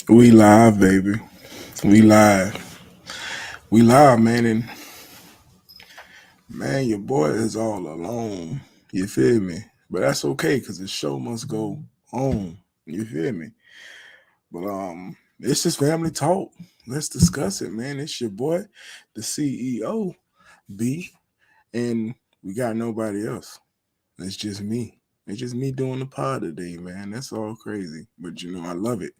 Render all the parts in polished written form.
We live, baby. We live. We live, man. And man, your boy is all alone. You feel me? But that's okay because the show must go on. You feel me? But it's just family talk. Let's discuss it, man. It's your boy, the CEO, B, and we got nobody else. It's just me. It's just me doing the pod today, man. That's all crazy. But I love it.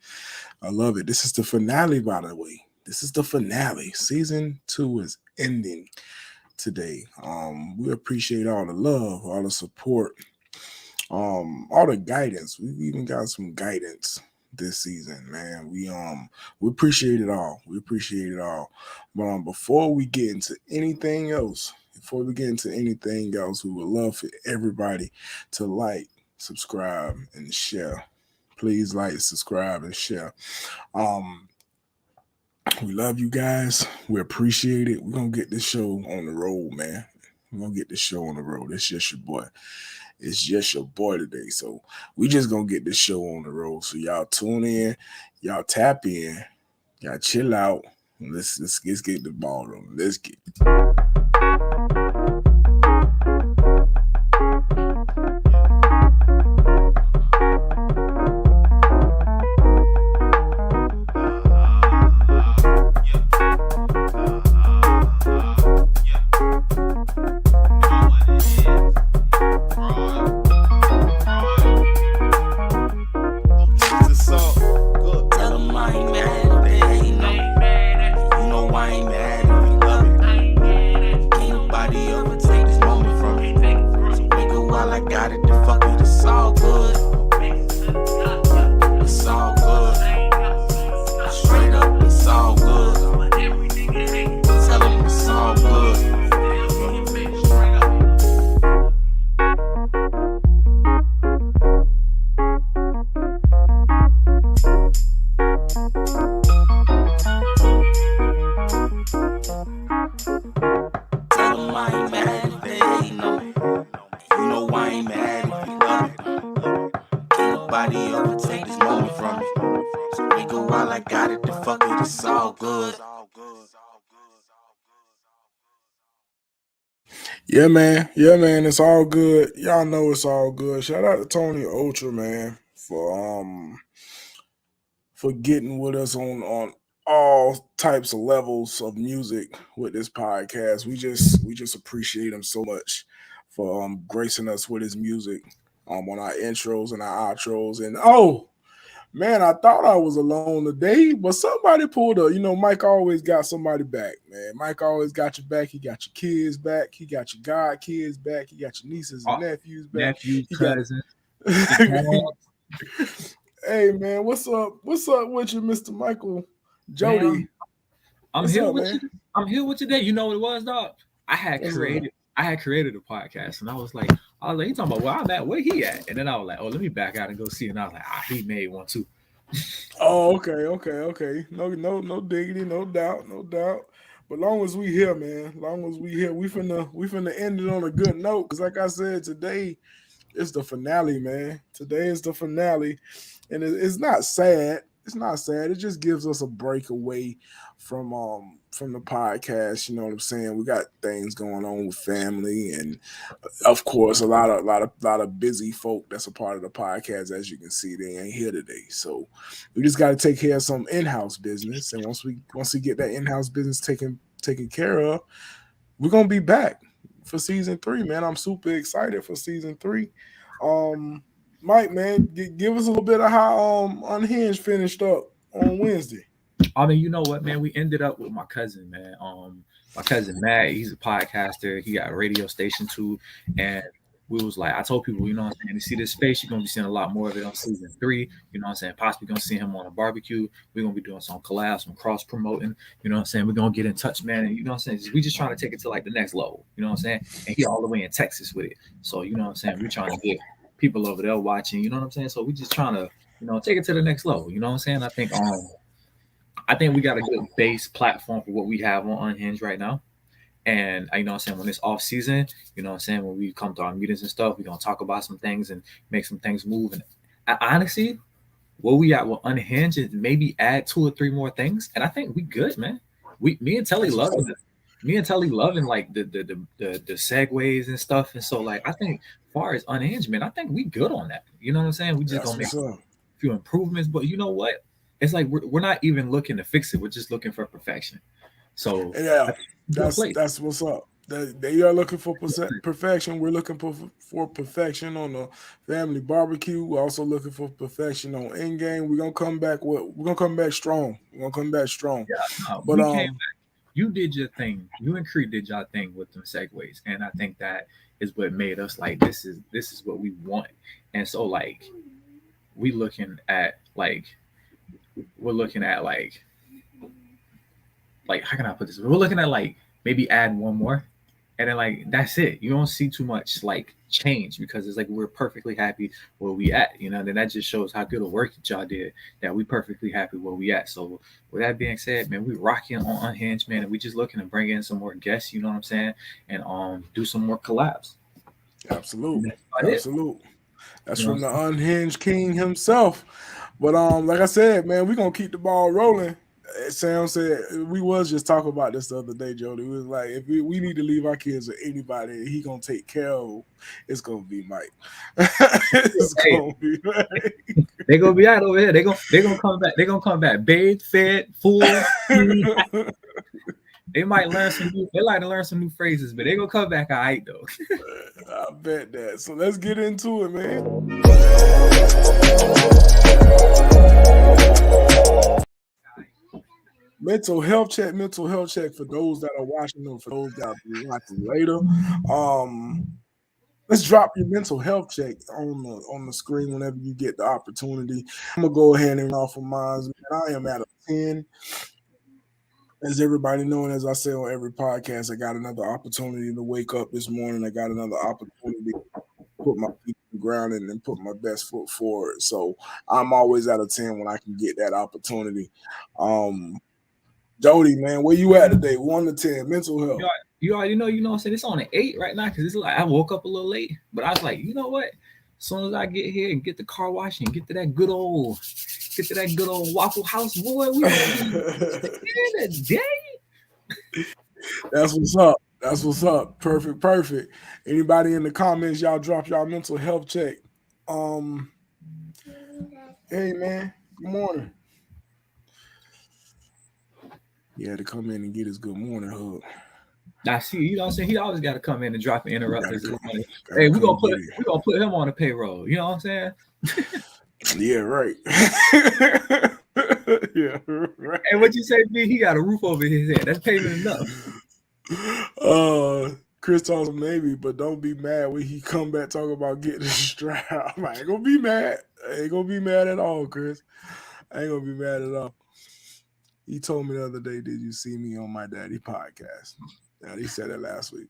I love it. This is the finale, by the way. This is the finale. Season 2 is ending today. We appreciate all the love, all the support, all the guidance. We've even got some guidance this season, man. We appreciate it all. We appreciate it all. But before we get into anything else, we would love for everybody to like, subscribe, and share. Please like, subscribe, and share. Um, we love you guys. We appreciate it. We're gonna get this show on the road, man. We're gonna get this show on the road. It's just your boy. It's just your boy today. So we just gonna get this show on the road. So y'all tune in, y'all tap in, y'all chill out. Let's get the ball rolling. Let's get Yeah, man. Yeah, man. It's all good. Y'all know it's all good. Shout out to Tony Ultra, man, for getting with us on all types of levels of music with this podcast. We just appreciate him so much for gracing us with his music on our intros and our outros. And man, I thought I was alone today, but somebody pulled up. Mike always got somebody back, man. Mike always got your back. He got your kids back. He got your god kids back. He got your nieces and nephews back. Nephews, cousins. Hey, man, what's up? What's up with you, Mr. Michael Jody? Man, I'm What's here up, with man? you. I'm here with you today. You know what it was, dog? I had What's up? created a podcast, and I was like, he talking about where I'm at, where he at, and then I was like, let me back out and go see, and I was like, he made one too. Oh, okay. No diggity, no doubt. But long as we here, man, long as we here, we finna end it on a good note. Cause like I said, today is the finale, man. Today is the finale, and it's not sad. It's not sad. It just gives us a break away from the podcast. You know what I'm saying? We got things going on with family, and of course, a lot of busy folk that's a part of the podcast. As you can see, they ain't here today, so we just got to take care of some in-house business. And once we get that in-house business taken care of, we're gonna be back for season 3, man. I'm super excited for season 3. Mike, man, give us a little bit of how Unhinged finished up on Wednesday. I mean, you know what, man? We ended up with my cousin, man. My cousin Matt, he's a podcaster. He got a radio station too, and we was like, I told people, you know what I'm saying, to see this space, you're gonna be seeing a lot more of it on season 3. You know what I'm saying? Possibly gonna see him on a barbecue. We're gonna be doing some collabs, some cross promoting. You know what I'm saying? We're gonna get in touch, man. And you know what I'm saying? We just trying to take it to like the next level. You know what I'm saying? And he all the way in Texas with it. So you know what I'm saying? We're trying to get people over there watching. You know what I'm saying? So we just trying to take it to the next level. You know what I'm saying? I think we got a good base platform for what we have on Unhinged right now. And you know what I'm saying, when it's off season, you know what I'm saying, when we come to our meetings and stuff, we're gonna talk about some things and make some things move. And honestly, where we at with Unhinged and maybe add 2 or 3 more things, and I think we good, man. Me and Telly That's what's loving up. it. Me and Telly loving like the segues and stuff, and so like I think as far as Unhinged, man, I think we good on that. You know what I'm saying? We just That's gonna make what's up. a few improvements, but you know what? It's like we're not even looking to fix it. We're just looking for perfection. So And yeah, I think we're in a good place. that's what's up. They are looking for perfection. We're looking for perfection on the family barbecue. We're also looking for perfection on end game. We're gonna come back strong. We're gonna come back strong. Yeah, no, But we came. You did your thing. You and Creed did your thing with them segues, and I think that is what made us like this is what we want. And so like we looking at like we're looking at like how can I put this? We're looking at like maybe add one more, and then like that's it. You don't see too much like change because it's like we're perfectly happy where we at. You know, then that just shows how good of work that y'all did. That we perfectly happy where we at. So with that being said, man, we rocking on Unhinged, man, and we just looking to bring in some more guests. You know what I'm saying? And do some more collabs. absolute, That's about it. absolute. That's You know what from I'm the saying? unhinged king himself. But like I said, man, we're gonna keep the ball rolling. Sam said we was just talking about this the other day, Jody. We was like, if we need to leave our kids with anybody, he gonna take care of. It's gonna be Mike. It's Hey, gonna be Mike. they gonna be out over here. They gonna come back. They gonna come back bathed, fed, full. They might learn some new. They like to learn some new phrases, but they gonna come back all right though. I bet that. So let's get into it, man. Mental health check for those that are watching or for those that will be watching later. Um, let's drop your mental health check on the screen whenever you get the opportunity. I'm gonna go ahead and off of mine. Man, I am at a 10. As everybody knows, as I say on every podcast, I got another opportunity to wake up this morning. I got another opportunity to put my feet on the ground and put my best foot forward. So I'm always at a 10 when I can get that opportunity. Um, Jody, man, where you at today? 1 to 10, mental You health. already, you know what I'm saying? It's on an 8 right now because it's like I woke up a little late, but I was like, you know what? As soon as I get here and get the car wash and get to that good old Waffle House, boy, we gonna be in a day. That's what's up. That's what's up. Perfect, perfect. Anybody in the comments, y'all drop y'all mental health check. Um, hey man, good morning. He had to come in and get his good morning hug. I see, you know what I'm saying? He always got to come in and drop and interrupt Gotta us. come, Hey, gotta come get it. we gonna put him on the payroll. You know what I'm saying? Yeah, right. Yeah, right. Hey, what you say, B? He got a roof over his head. That's payment enough. Chris talks maybe, but don't be mad when he come back talking about getting the strap. I ain't gonna be mad. I ain't gonna be mad at all, Chris. I ain't gonna be mad at all. He told me the other day, "Did you see me on my daddy podcast?" Now he said it last week.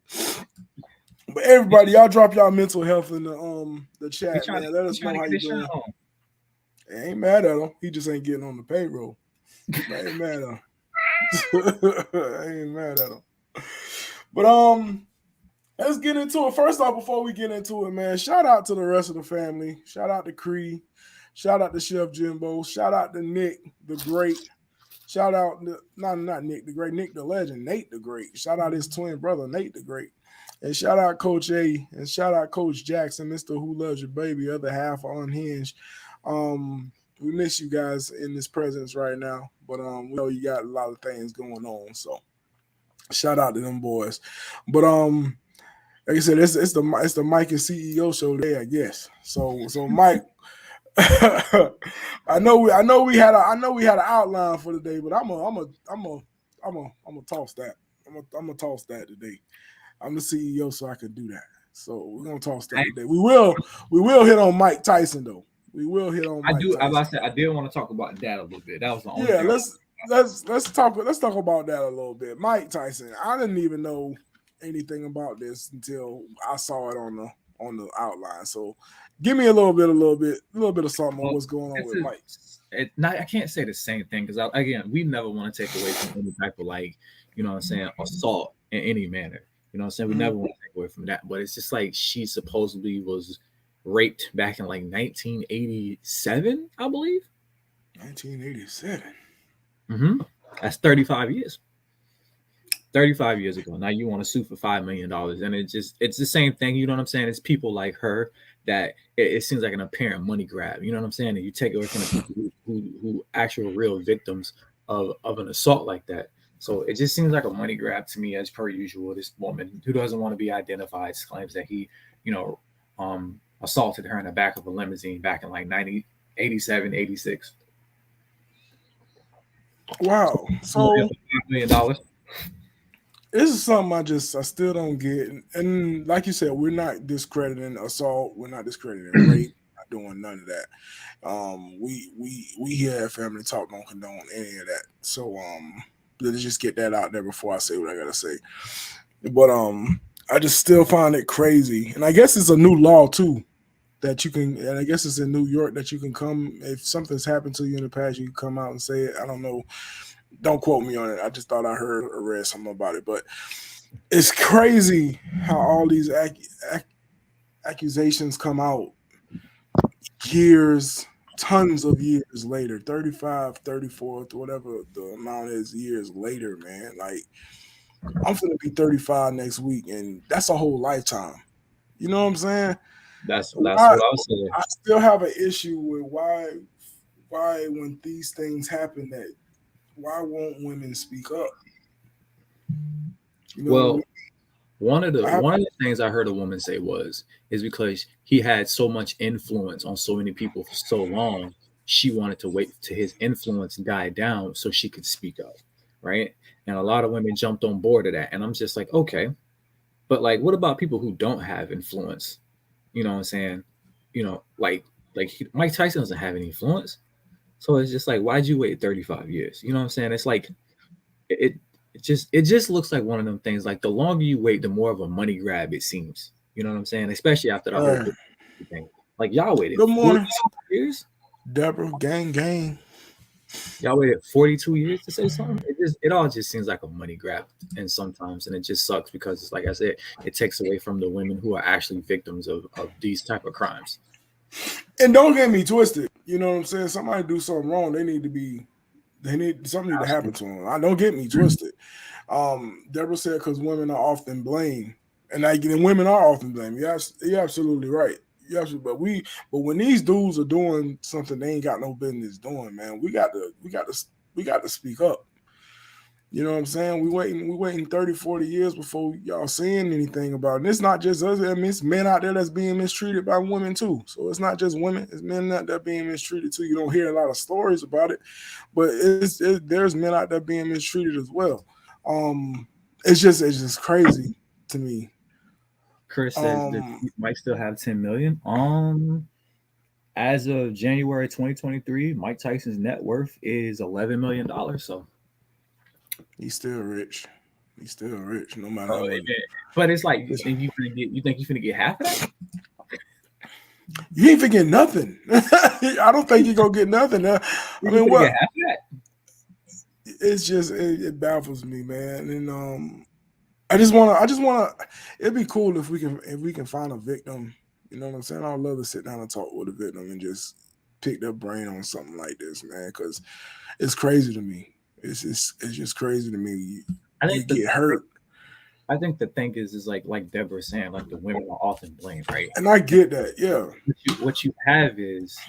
But everybody, y'all drop y'all mental health in the He chat, trying to man. Let he us trying know to how get you his shine doing. on. I ain't mad at him. He just ain't getting on the payroll. I ain't mad at him. I ain't mad at him. But let's get into it. First off, before we get into it, man, shout out to the rest of the family. Shout out to Cree. Shout out to Chef Jimbo. Shout out to Nick the Great. Shout out to, not Nick the Great, Nick the Legend, Nate the Great. Shout out his twin brother, Nate the Great. And shout out Coach A and shout out Coach Jackson, Mr. Who Loves Your Baby, other half of Unhinged. We miss you guys in this presence right now, but we know you got a lot of things going on. So shout out to them boys. But like I said, it's the Mike and CEO show today, I guess. So Mike, I know we had an outline for today, but I'm gonna toss that. I'm gonna toss that today. I'm the CEO, so I can do that. So we're gonna toss that I, today. We will hit on Mike Tyson though. We will hit on I Mike do. I Tyson. said I did want to talk about that a little bit. That was the only Yeah, thing. let's talk about that a little bit. Mike Tyson. I didn't even know anything about this until I saw it on the outline. So give me a little bit of something on Well, what's going on this with is Mike. not. I can't say the same thing because again, we never want to take away from any type of like, you know what I'm saying, assault in any manner. You know what I'm saying? We Mhm. never want to take away from that. But it's just like she supposedly was raped back in like 1987, I believe. 1987. Mm-hmm. That's 35 years. 35 years ago. Now you want to sue for $5 million, and it's the same thing. You know what I'm saying? It's people like her that it seems like an apparent money grab. You know what I'm saying? And you take away from the people who actual real victims of an assault like that. So it just seems like a money grab to me, as per usual. This woman who doesn't want to be identified claims that he, you know, assaulted her in the back of a limousine back in like 1987, 86. Wow. So $5 million. this is something I still don't get. And like you said, we're not discrediting assault. We're not discrediting rape. Not doing none of that. We here at Family Talk don't condone any of that. So let's just get that out there before I say what I gotta say. But I just still find it crazy, and I guess it's a new law too that you can. And I guess it's in New York that you can come if something's happened to you in the past, you can come out and say it. I don't know. Don't quote me on it. I just thought I heard or read something about it, but it's crazy how all these accusations come out years, tons of years later, 35, 34, whatever the amount is years later, man. Like, I'm going to be 35 next week, and that's a whole lifetime. You know what I'm saying? That's Why, what I was saying. I still have an issue with why when these things happen, that why won't women speak up? You know what I mean? Well, I have, one of the things I heard a woman say is because he had so much influence on so many people for so long, she wanted to wait to his influence die down so she could speak up, right? And a lot of women jumped on board of that, and I'm just like, okay, but like, what about people who don't have influence? You know what I'm saying? Mike Tyson doesn't have any influence, so it's just like, why'd you wait 35 years? You know what I'm saying? It's like it it just looks like one of them things. Like the longer you wait, the more of a money grab it seems. You know what I'm saying? Especially after the whole right. thing. Like y'all waited Good 40 morning, years. Deborah. Gang, gang. Y'all waited 42 years to say something. It all just seems like a money grab, and sometimes, and it just sucks because it's like I said, it takes away from the women who are actually victims of these type of crimes. And don't get me twisted. You know what I'm saying? Somebody do something wrong, they need something need to happen to them. I don't get me twisted. Deborah said because women are often blamed, and women are often blamed. Yes, you're absolutely right. Yes, but when these dudes are doing something they ain't got no business doing, man, we got to speak up. You know what I'm saying? We waiting 30, 40 years before y'all saying anything about it. And it's not just us, I mean, it's men out there that's being mistreated by women too. So it's not just women, it's men out there being mistreated too. You don't hear a lot of stories about it, but there's men out there being mistreated as well. Um, it's just crazy to me. Chris says that Um, he might still have 10 million. As of January 2023, Mike Tyson's net worth is $11 million. So, he's still rich. He's still rich, no matter how much. but it's like you think you finna get half of that? You ain't forget nothing. I don't think you're gonna get nothing. I You mean, finna what? get half of that? It's just it baffles me, man. And I just wanna. It'd be cool if we can find a victim. You know what I'm saying? I'd love to sit down and talk with a victim and just pick their brain on something like this, man. Because it's crazy to me. It's just crazy to me. I You think the get hurt, I think the thing is like Deborah saying, like the women are often blamed, right? and I get that. Yeah, What you have is,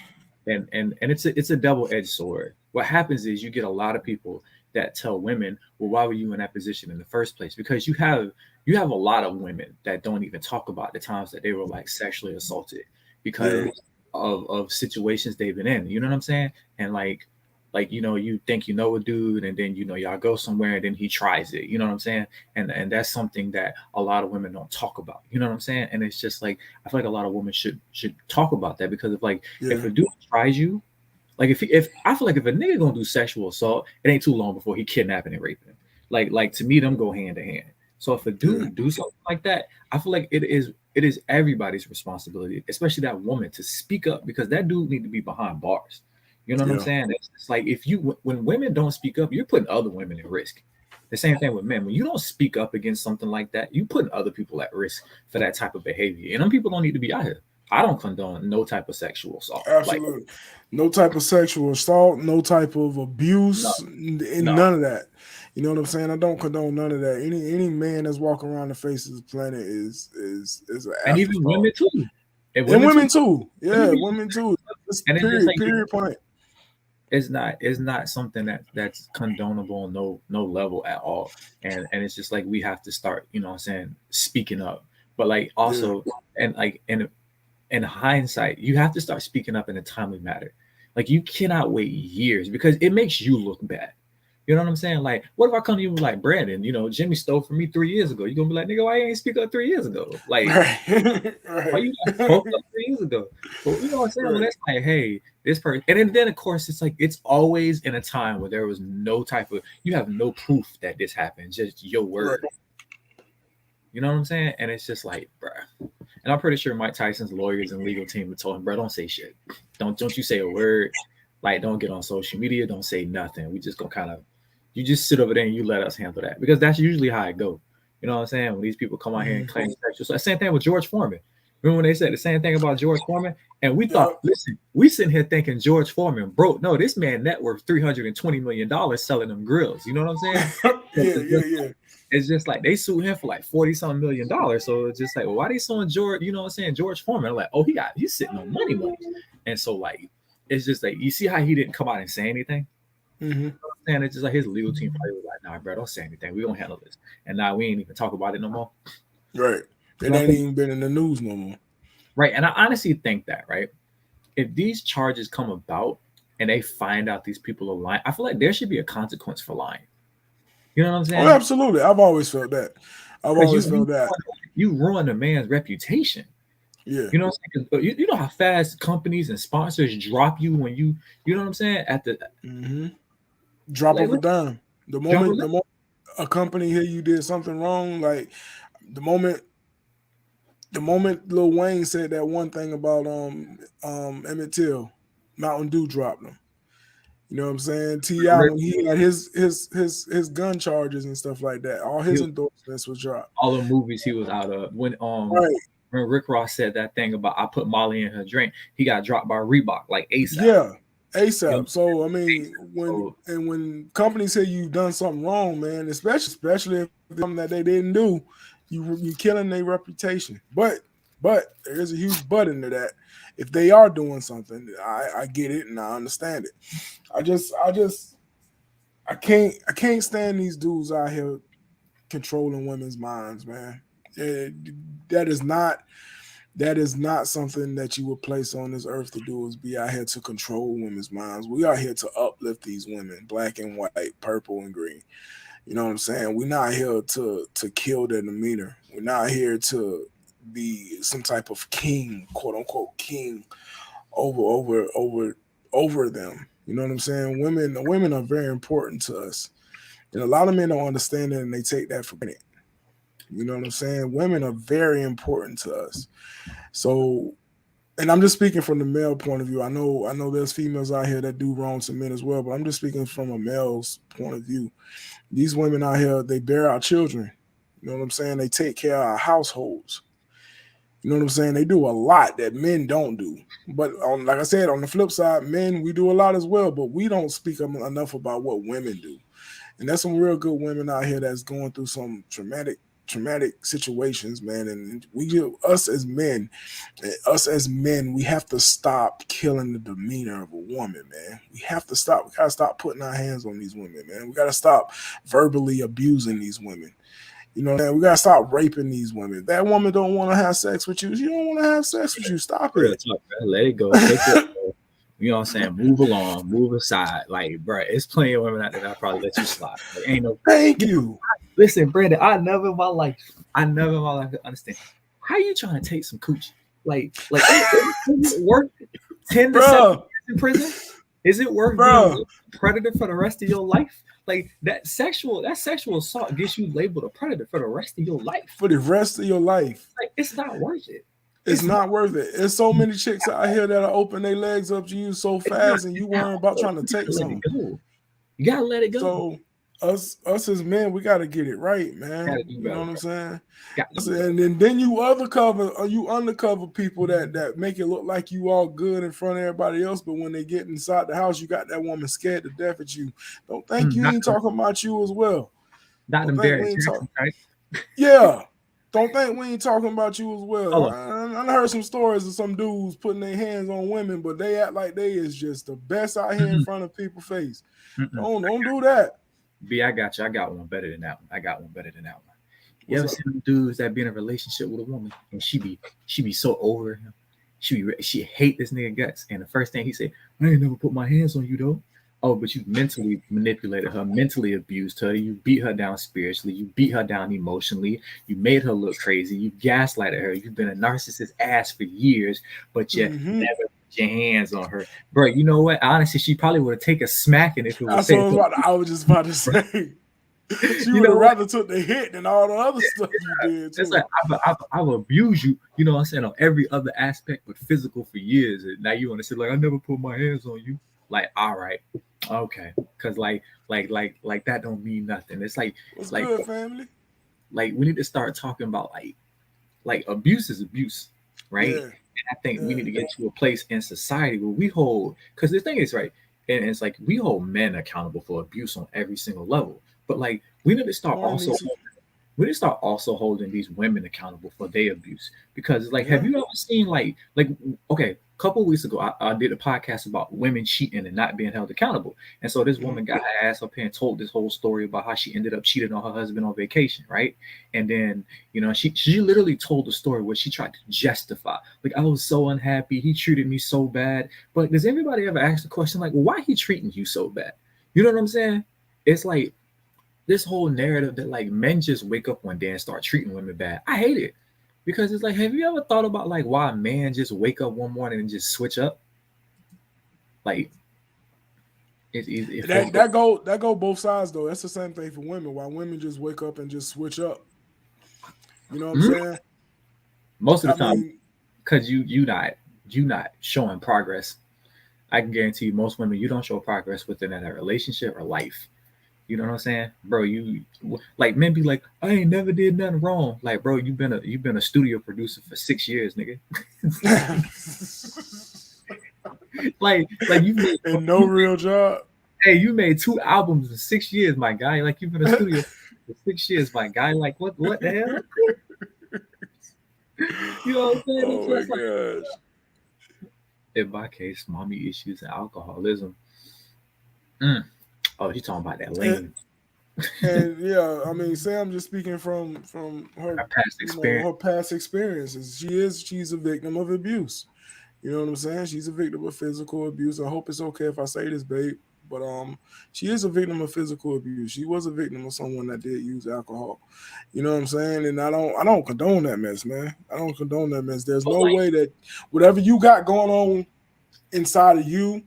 and it's a double edged sword. What happens is you get a lot of people that tell women, well, why were you in that position in the first place? Because you have a lot of women that don't even talk about the times that they were like sexually assaulted yeah, because of situations they've been in. You know what I'm saying? And like you think you know a dude, and then y'all go somewhere, and then he tries it. You know what I'm saying? And that's something that a lot of women don't talk about. You know what I'm saying? And it's just like I feel like a lot of women should talk about that, because if yeah, a dude tries you, like if I feel like if a nigga gonna do sexual assault, it ain't too long before he kidnapping and raping. Like to me, them go hand in hand. So if a yeah, dude do something like that, I feel like it is everybody's responsibility, especially that woman, to speak up, because that dude need to be behind bars. You know what I'm yeah, saying? It's like if you when women don't speak up, you're putting other women at risk. The same thing with men. When you don't speak up against something like that, you putting other people at risk for that type of behavior. And them people don't need to be out here. I don't condone no type of sexual assault. Like, Absolutely. No type of sexual assault, no type of no, abuse, and no. none of that. You know what I'm saying? I don't condone none of that. Any man that's walking around the face of the planet is an And even afterthought. women too. And And women too. women too. Women Yeah, be, women too. Just and it's just period. like Period point. it's not something that's condonable on no level at all. And it's just like we have to start, you know what I'm saying, speaking up. But like Yeah. also, and like in hindsight, you have to start speaking up in a timely manner. Like you cannot wait years because it makes you look bad. You know what I'm saying? Like, what if I come to you like Brandon? You know, Jimmy stole from me 3 years ago. You gonna be like, nigga, why you ain't speak up 3 years ago? Like, Right. why right. you not spoke up 3 years ago? But you know what I'm saying? When right. it's like, hey, this person, and then of course it's like it's always in a time where there was no type of you have no proof that this happened, just your Right. word. You know what I'm saying? And it's just like, bruh. And I'm pretty sure Mike Tyson's lawyers and legal team told him, bro, don't say shit. Don't you say a word. Like, don't get on social media. Don't say nothing. We just gonna kind of, you just sit over there and you let us handle that because that's usually how it go. You know what I'm saying? When these people come out here and Mhm. claim sexual, so same thing with George Foreman. Remember when they said the same thing about George Foreman? And we thought, Yep. listen, we sitting here thinking George Foreman broke. No, this man net worth $320 million selling them grills. You know what I'm saying? yeah. Yeah. Yeah. It's just like they sued him for like 40 something $1 million. So it's just like, well, why they suing George? You know what I'm saying? George Foreman. I'm like, oh, he's sitting on money. And so like, it's just like you see how he didn't come out and say anything. hmm And it's just like his legal team probably was like, nah, bro, don't say anything. We gonna handle this. And now we ain't even talk about it no more. Right. It And I ain't think even been in the news no more. right, and I honestly think that right, if these charges come about and they find out these people are lying, I feel like there should be a consequence for lying. You know what I'm Oh, saying? absolutely. I've always felt that. I've Because always felt that. you ruin a man's reputation. Yeah. You know what I'm saying? 'Cause you know how fast companies and sponsors drop you when you know what I'm saying? At the hmm Drop like of a dime. The drop moment, the moment a company hear you did something wrong, like the moment, the moment Lil Wayne said that one thing about Emmett Till, Mountain Dew dropped him. You know what I'm saying? T.I. when he had his gun charges and stuff like that, all his endorsements was dropped. all the movies he was out of. Right. When Rick Ross said that thing about I put Molly in her drink, he got dropped by Reebok like ASAP. Yeah. You know, ASAP. So I mean, so when companies say you've done something wrong, man, especially if it's something that they didn't do, you killing their reputation. But there is a huge but into that. If they are doing something, I get it and I understand it. I can't stand these dudes out here controlling women's minds, man. Eh, that is not something that you would place on this earth to do, is be out here to control women's minds. We are here to uplift these women, black and white, purple and green. You know what I'm saying? We're not here to kill their demeanor. We're not here to be some type of king, quote unquote king, over them. You know what I'm saying? Women are very important to us. And a lot of men don't understand it and they take that for granted. You know what I'm saying? Women are very important to us. So, and I'm just speaking from the male point of view. I know there's females out here that do wrong to men as well, but I'm just speaking from a male's point of view. These women out here, they bear our children. You know what I'm saying? They take care of our households. You know what I'm saying? They do a lot that men don't do. But like I said, on the flip side, men, we do a lot as well, but we don't speak enough about what women do. And there's some real good women out here that's going through some traumatic situations, man. And us as men, we have to stop killing the demeanor of a woman, man. We have to stop. We gotta stop putting our hands on these women, man. We gotta stop verbally abusing these women. You know, man, we gotta stop raping these women. That woman don't want to have sex with you. She don't want to have sex with you. Stop real it. talk, bro. Let it go. Take it. You know what I'm saying? Move along, move aside. Like, bro, it's plenty of women out there that probably let you slide. Like, ain't no. Thank you. Listen, Brandon, I never in my life could understand. How you trying to take some coochie? Like, is it worth 10 to 7 Bro, years in prison? Is it worth being bro, a predator for the rest of your life? Like that sexual assault gets you labeled a predator for the rest of your life. for the rest of your life. Like, it's not worth it. It's not worth it. There's so many chicks out here that'll open their legs up to you so It's not. fast, and you It's not. worrying about trying to You take gotta let it some. go. You gotta let it go. So us as men, we got to get it right, Gotta man. do You know better, what I'm bro. saying? Got to I do said, better. and then you undercover people that make it look like you all good in front of everybody else, but when they get inside the house, you got that woman scared to death at you. Don't think you Not ain't them, talking about you as well. not Don't them think Derek we ain't talking. Jackson type. Yeah. Don't think we ain't talking about you as well. Hold on. I heard some stories of some dudes putting their hands on women, but they act like they is just the best out here in Mm-mm, front of people's face. mm-mm. Don't do that. B, I got you. I got one better than that one. I got one better than that one. You What's ever up? seen them dudes that be in a relationship with a woman and she be so over him. She hate this nigga guts. And the first thing he said, I ain't never put my hands on you though. Oh, but you mentally manipulated her, mentally abused her. You beat her down spiritually. You beat her down emotionally. You made her look crazy. You gaslighted her. You've been a narcissist ass for years, but you Mm-hmm. never put your hands on her, bro. You know what? Honestly, she probably would have taken a smacking if it was That's what said to her. I was just about to say. She You would know have what? rather took the hit than all the other stuff you did It's like too. I've abused you, you know what I'm saying, on every other aspect but physical for years. And now you want to say, like, I never put my hands on you. Like, all right, okay. Cause like that don't mean nothing. It's What's like good, family? like we need to start talking about like abuse is abuse, right? Yeah, And I think we yeah. need to get to a place in society where we hold, because the thing is, right, and it's like we hold men accountable for abuse on every single level. But like we need to start Morning, also Nisi. we need to start also holding these women accountable for their abuse. Because it's like, have Yeah. you ever seen like okay, a couple of weeks ago I did a podcast about women cheating and not being held accountable. And so this Mm-hmm. woman got her ass up here and told this whole story about how she ended up cheating on her husband on vacation, right? And then, you know, she literally told the story where she tried to justify, like, I was so unhappy, he treated me so bad. But does everybody ever ask the question, like, well, why he treating you so bad? You know what I'm saying? It's like this whole narrative that like men just wake up one day and start treating women bad. I hate it because it's like, have you ever thought about like why a man just wake up one morning and just switch up? Like it feels like That go both sides though. That's the same thing for women. Why women just wake up and just switch up. You know what I'm mm, saying? most of I the time mean, because you not showing progress. I can guarantee you, most women you don't show progress within that relationship or life. You know what I'm saying, bro? You like men be like, I ain't never did nothing wrong. Like, bro, you've been a studio producer for 6 years, nigga. Like you made and no real job. hey, you made 2 albums in 6 years, my guy. Like you've been a studio for 6 years, my guy. Like what the hell? You know what I'm saying? It's Oh my just like gosh. in my case, mommy issues and alcoholism. Mm. Oh, you talking about that And, lane? and yeah, I mean, Sam just speaking from her, Our past experience. her past experiences. She's a victim of abuse. You know what I'm saying? She's a victim of physical abuse. I hope it's okay if I say this, babe. But she is a victim of physical abuse. She was a victim of someone that did use alcohol. You know what I'm saying? And I don't condone that mess, man. I don't condone that mess. There's But no like, way that whatever you got going on inside of you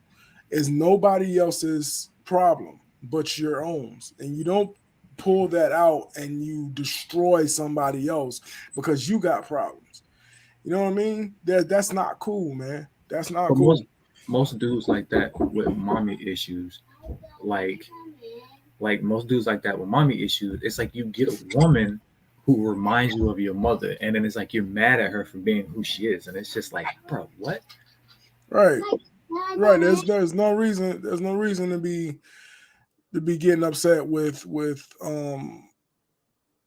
is nobody else's problem but your own. And you don't pull that out and you destroy somebody else because you got problems. You know what I mean? That's not cool, man. That's not but cool. most dudes like that with mommy issues, like most dudes like that with mommy issues, it's like you get a woman who reminds you of your mother, and then it's like you're mad at her for being who she is, and it's just like, bro, what? Right. Right. There's no reason to be getting upset with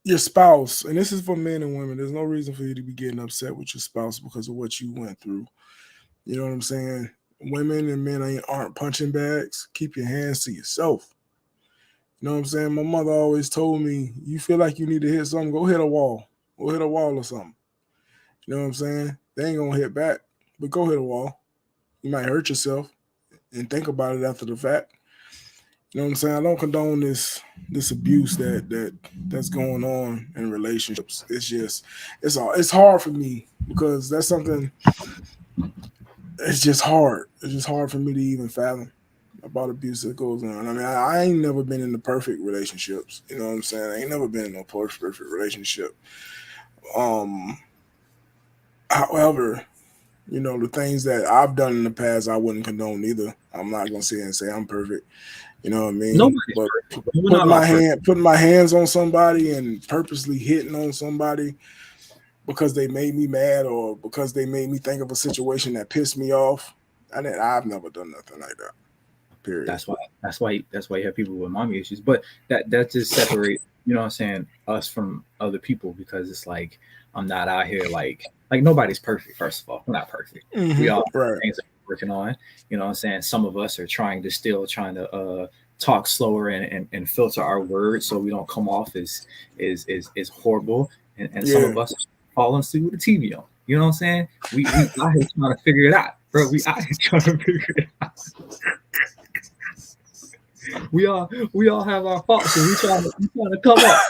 your spouse. And this is for men and women. There's no reason for you to be getting upset with your spouse because of what you went through. You know what I'm saying? Women and men aren't punching bags. Keep your hands to yourself. You know what I'm saying? My mother always told me, you feel like you need to hit something, go hit a wall. Go hit a wall or something. You know what I'm saying? They ain't gonna hit back, but go hit a wall. You might hurt yourself and think about it after the fact. You know what I'm saying? I don't condone this abuse that's going on in relationships. It's just it's hard for me because that's something. It's just hard. It's just hard for me to even fathom about abuse that goes on. I mean, I ain't never been in the perfect relationships. You know what I'm saying? I ain't never been in no perfect relationship. Um, However, the things that I've done in the past, I wouldn't condone either. I'm not gonna sit and say I'm perfect. You know what I mean? Nobody's But perfect, bro. We're not all perfect. putting my hands on somebody and purposely hitting on somebody because they made me mad or because they made me think of a situation that pissed me off. I've never done nothing like that. Period. That's why you have people with mommy issues. But that just separate, you know what I'm saying, us from other people, because it's like I'm not out here like nobody's perfect. First of all, we're not perfect. We all have Right. things that we're working on. You know what I'm saying? Some of us are trying to talk slower and filter our words so we don't come off as horrible. And some Yeah. of us fall asleep with the TV on. You know what I'm saying? We out here trying to figure it out, bro. We out here trying to figure it out. We all have our faults, and we trying to come up.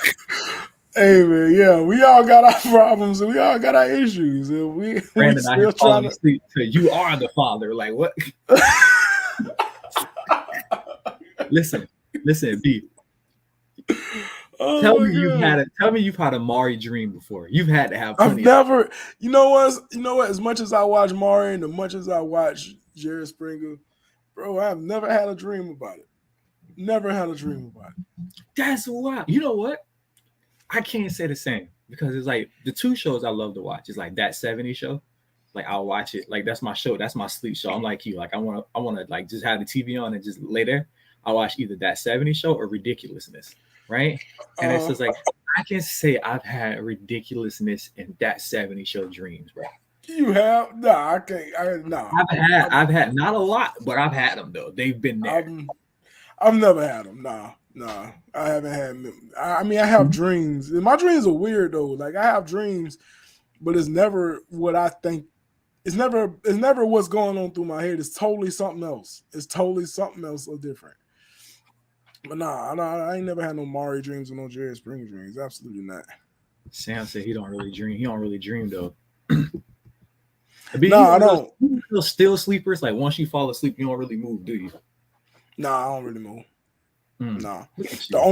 Hey man, yeah, we all got our problems and we all got our issues, and we Brandon out here still falling trying asleep to you are the father. Like what? to. Listen, B. Oh my god. Tell me you've had a Mari dream before. You've had to have I've plenty of. never, you know what? As much as I watch Mario and as much as I watch Jerry Springer, bro, I've never had a dream about it. Never had a dream about it. That's wild. You know what? I can't say the same because it's like the two shows I love to watch. It's like That 70 Show. Like I'll watch it. Like that's my show. That's my sleep show. I'm like you. Like I wanna like just have the TV on and just lay there. I watch either That 70 Show or Ridiculousness. Right? And it's Uh, just like I can say I've had ridiculousness in That 70 Show dreams, bro. you have? Nah, I can't. Nah. I've had not a lot, but I've had them though. They've been there. I've never had them. Nah. I haven't had. I mean, I have dreams. And my dreams are weird though. Like I have dreams, but it's never what I think. It's never what's going on through my head. It's totally something else. It's totally something else or different. But I ain't never had no Mari dreams or no Jerry Springer dreams. Absolutely not. Sam said he don't really dream. He don't really dream though. I mean, No, I don't. those still sleepers. Like once you fall asleep, you don't really move, do you? No, I don't really move. Mm. No. Look at The you.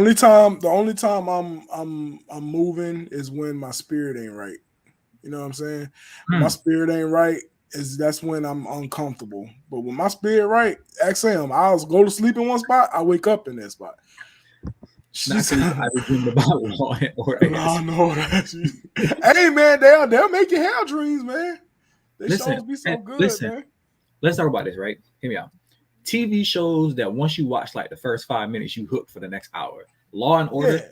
only time I'm moving is when my spirit ain't right. You know what I'm saying? When my Mm. spirit ain't right, that's when I'm uncomfortable. But when my spirit right, XM, I'll go to sleep in one spot, I wake up in that spot. Not She's because you ever dreamed about law and order. no, no, hey man, they'll make you have dreams, man. They Listen, shows be so good, listen. man. Let's talk about this, right? Hear me out. TV shows that once you watch like the first 5 minutes, you hook for the next hour. Law and Order Yeah,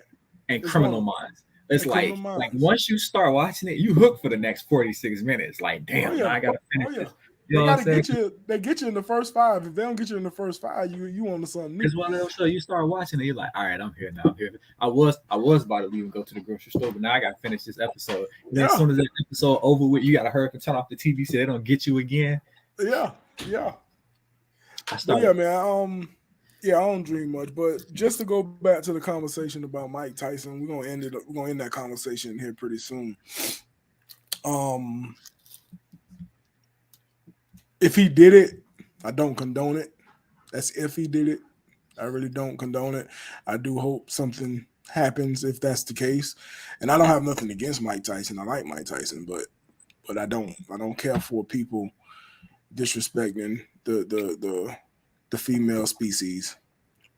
and it's one Criminal of them. Minds. It's And Criminal like Minds. once you start watching it, you hook for the next 46 minutes. Like, Oh damn, now yeah, I gotta oh finish yeah. this. You They know what I'm gotta saying? get you. They get you in the first five. If they don't get you in the first five, you on to something new. It's one of those shows you start watching and you're like, all right, I'm here now. I'm here. I was about to leave and go to the grocery store, but now I gotta finish this episode. And then as Yeah, soon as that episode over with, you gotta hurry up and turn off the TV so they don't get you again. yeah, yeah. I But yeah, started. man. Yeah, I don't dream much. But just to go back to the conversation about Mike Tyson, we're gonna end it. We're gonna end that conversation here pretty soon. Um, if he did it, I don't condone it. That's if he did it. I really don't condone it. I do hope something happens if that's the case. And I don't have nothing against Mike Tyson. I like Mike Tyson, but I don't care for people disrespecting the female species.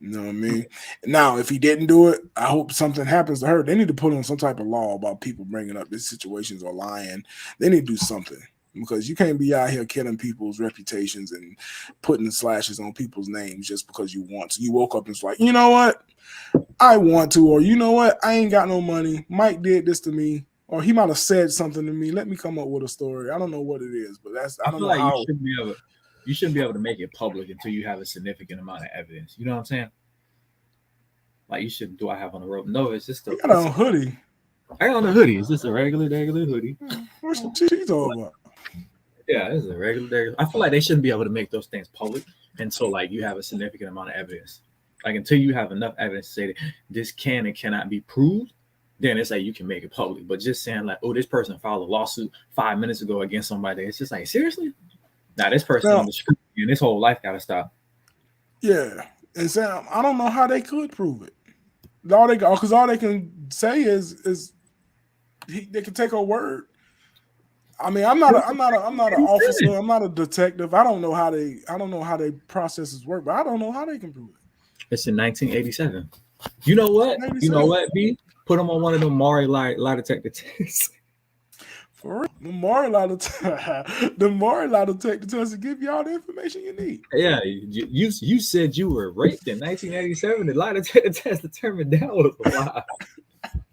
You know what I mean? Now, if he didn't do it, I hope something happens to her. They need to put on some type of law about people bringing up these situations or lying. They need to do something because you can't be out here killing people's reputations and putting slashes on people's names just because you want to. You woke up and it's like, you know what? I want to, or you know what? I ain't got no money. Mike did this to me, or he might have said something to me. Let me come up with a story. I don't know what it is, but I I don't feel know like how. you shouldn't be able to make it public until you have a significant amount of evidence. You know what I'm saying? Like you should. Do I have on the rope? No, it's just He a. got on a hoodie. I got on the hoodie. It's just a regular hoodie. What's she talking about? Yeah, it's a regular. I feel like they shouldn't be able to make those things public until like you have a significant amount of evidence. Like until you have enough evidence to say that this can and cannot be proved, then it's like you can make it public. But just saying like, oh, this person filed a lawsuit 5 minutes ago against somebody, it's just like seriously. Now this person Now, under scrutiny and this whole life gotta stop. yeah, and Sam, I don't know how they could prove it. All they can say is they can take a word. I mean, I'm not an officer. I'm not a detective. I don't know how they processes work, but I don't know how they can prove it. It's in 1987. You know what? You know what, B? Put them on one of them Maury lie detector tests. For real. The more lie detector test to give you all the information you need. Yeah, you said you were raped in 1987. The lie detector test determined that was a lie.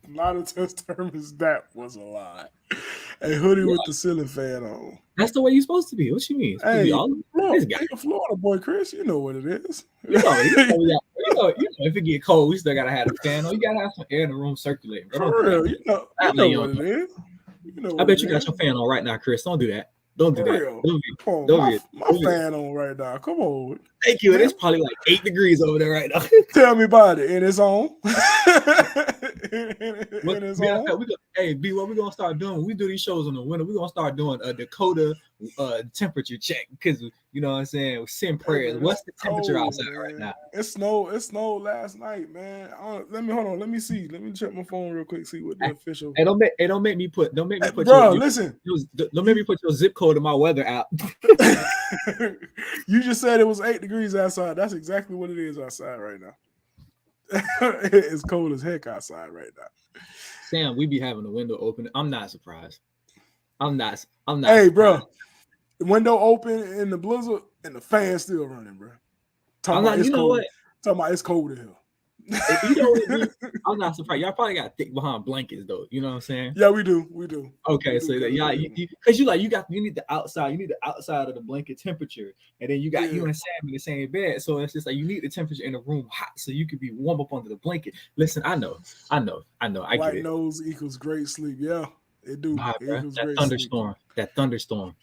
Lie detector determines that was a lie. A hoodie with the ceiling fan on. That's the way you're supposed to be. What you mean? Hey, Be all this guy. Florida boy, Chris, you know what it is. You know, if it get cold, we still gotta have a fan on. You gotta have some air in the room circulating. Bro. For real, you know what it is. I bet you got your fan on right now, Chris. Don't do that. Don't do that. Come on, my fan on right now. Come on. Thank you. It's probably like 8 degrees over there right now. Tell me about it. And it's on. Hey, B, what we're gonna start doing when we do these shows in the winter, we're gonna start doing a Dakota temperature check, because you know what I'm saying, we send prayers. What's the temperature outside right now? It snowed last night, man. Let me see. Let me check my phone real quick, see what the official. Don't make me put bro, listen. Don't make me put your zip code in my weather app. You just said it was 8 degrees outside. That's exactly what it is outside right now. It's cold as heck outside right now. Sam, we be having the window open. I'm not surprised. I'm not. Hey, bro, the window open in the blizzard and the fan still running, bro. Talking about it's cold in here. I'm not surprised. Y'all probably got thick behind blankets though. You know what I'm saying? Yeah, we do. Okay, so that y'all, because you need the outside. You need the outside of the blanket temperature, and then you got you and Sam in the same bed. So it's just like you need the temperature in the room hot, so you could be warm up under the blanket. Listen, I know. I White get it. nose equals great sleep. Yeah, it do. That thunderstorm. Sleep. That thunderstorm.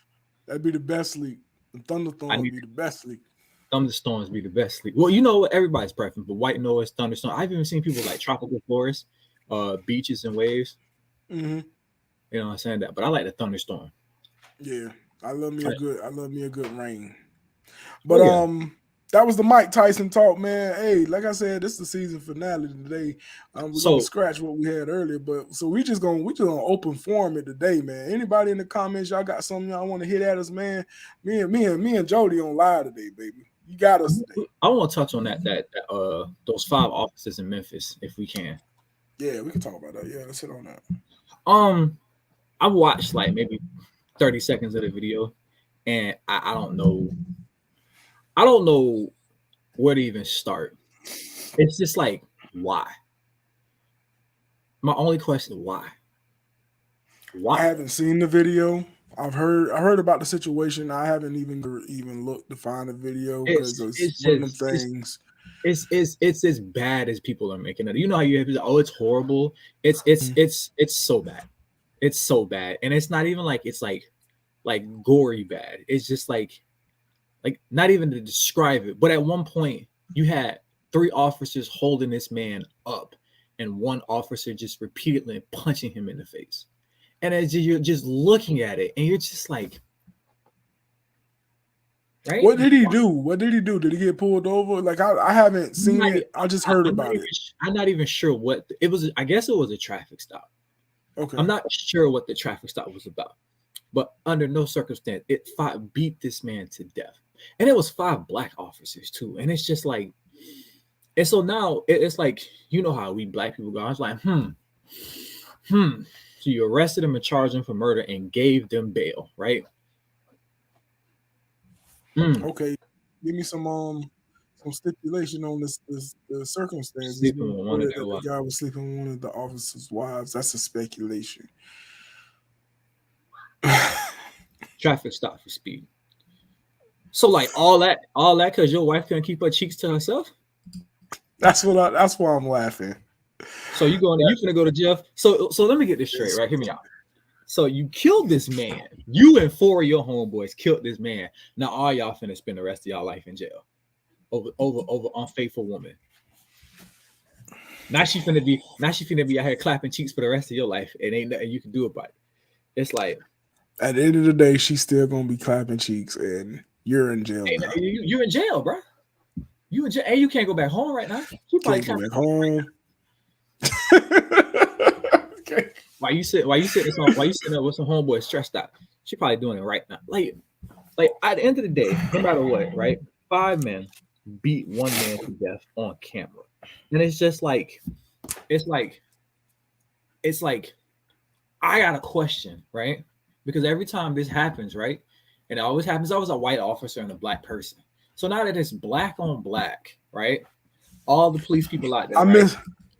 That'd be the best sleep. The thunderstorm would be the best sleep. Thunderstorms be the best sleep. Well, you know what? Everybody's preference, but white noise, thunderstorm. I've even seen people like tropical forests, beaches and waves. Mm-hmm. You know what I'm saying? That, but I like the thunderstorm. Yeah, I love me a good rain. But that was the Mike Tyson talk, man. Hey, like I said, this is the season finale today. We're gonna scratch what we had earlier, but so we just gonna open forum it today, man. Anybody in the comments, y'all got something y'all want to hit at us, man? Me and Jody on live today, baby. You got us today. I want to touch on that those 5 officers in Memphis, if we can. Yeah, we can talk about that. Yeah, let's hit on that. I watched like maybe 30 seconds of the video, and I don't know where to even start. It's just like, why? My only question is why? I haven't seen the video. I heard about the situation. I haven't even looked to find a video because it's one of them things. It's as bad as people are making it. You know how you have it's horrible. It's so bad. It's so bad, and it's not even like it's like gory bad. It's just like not even to describe it. But at one point, you had 3 officers holding this man up, and 1 officer just repeatedly punching him in the face. And as you're just looking at it, and you're just like, right? What did he do? Did he get pulled over? Like I haven't seen it. I just heard about it. I'm not even sure what it was. I guess it was a traffic stop. Okay. I'm not sure what the traffic stop was about, but under no circumstance it beat this man to death, and it was 5 black officers too. And it's just like, and so now it's like, you know how we black people go. I was like, So you arrested them and charged them for murder and gave them bail, right? Okay, give me some stipulation on this the circumstances. The guy was sleeping with one of the officers' wives. That's a speculation. Traffic stop for speed. So like all that because your wife couldn't keep her cheeks to herself. That's why I'm laughing. So you finna go to jail. So let me get this straight, right? Hear me out. So you killed this man. You and 4 of your homeboys killed this man. Now all y'all finna spend the rest of y'all life in jail over unfaithful woman. Now she finna be out here clapping cheeks for the rest of your life. It ain't nothing you can do about it. It's like, at the end of the day, she's still gonna be clapping cheeks, and you're in jail. You're in jail, bro. You in jail, and you can't go back home right now. You can't go back home. Okay. Why you sitting up with some homeboys stressed out? She probably doing it right now. Like at the end of the day, no matter what, right? 5 men, beat one man to death on camera. And it's just like, it's like, it's like, I got a question, right? Because every time this happens, right? And it always happens, always a white officer and a black person. So now that it's black on black, right? All the police people out there, I right? miss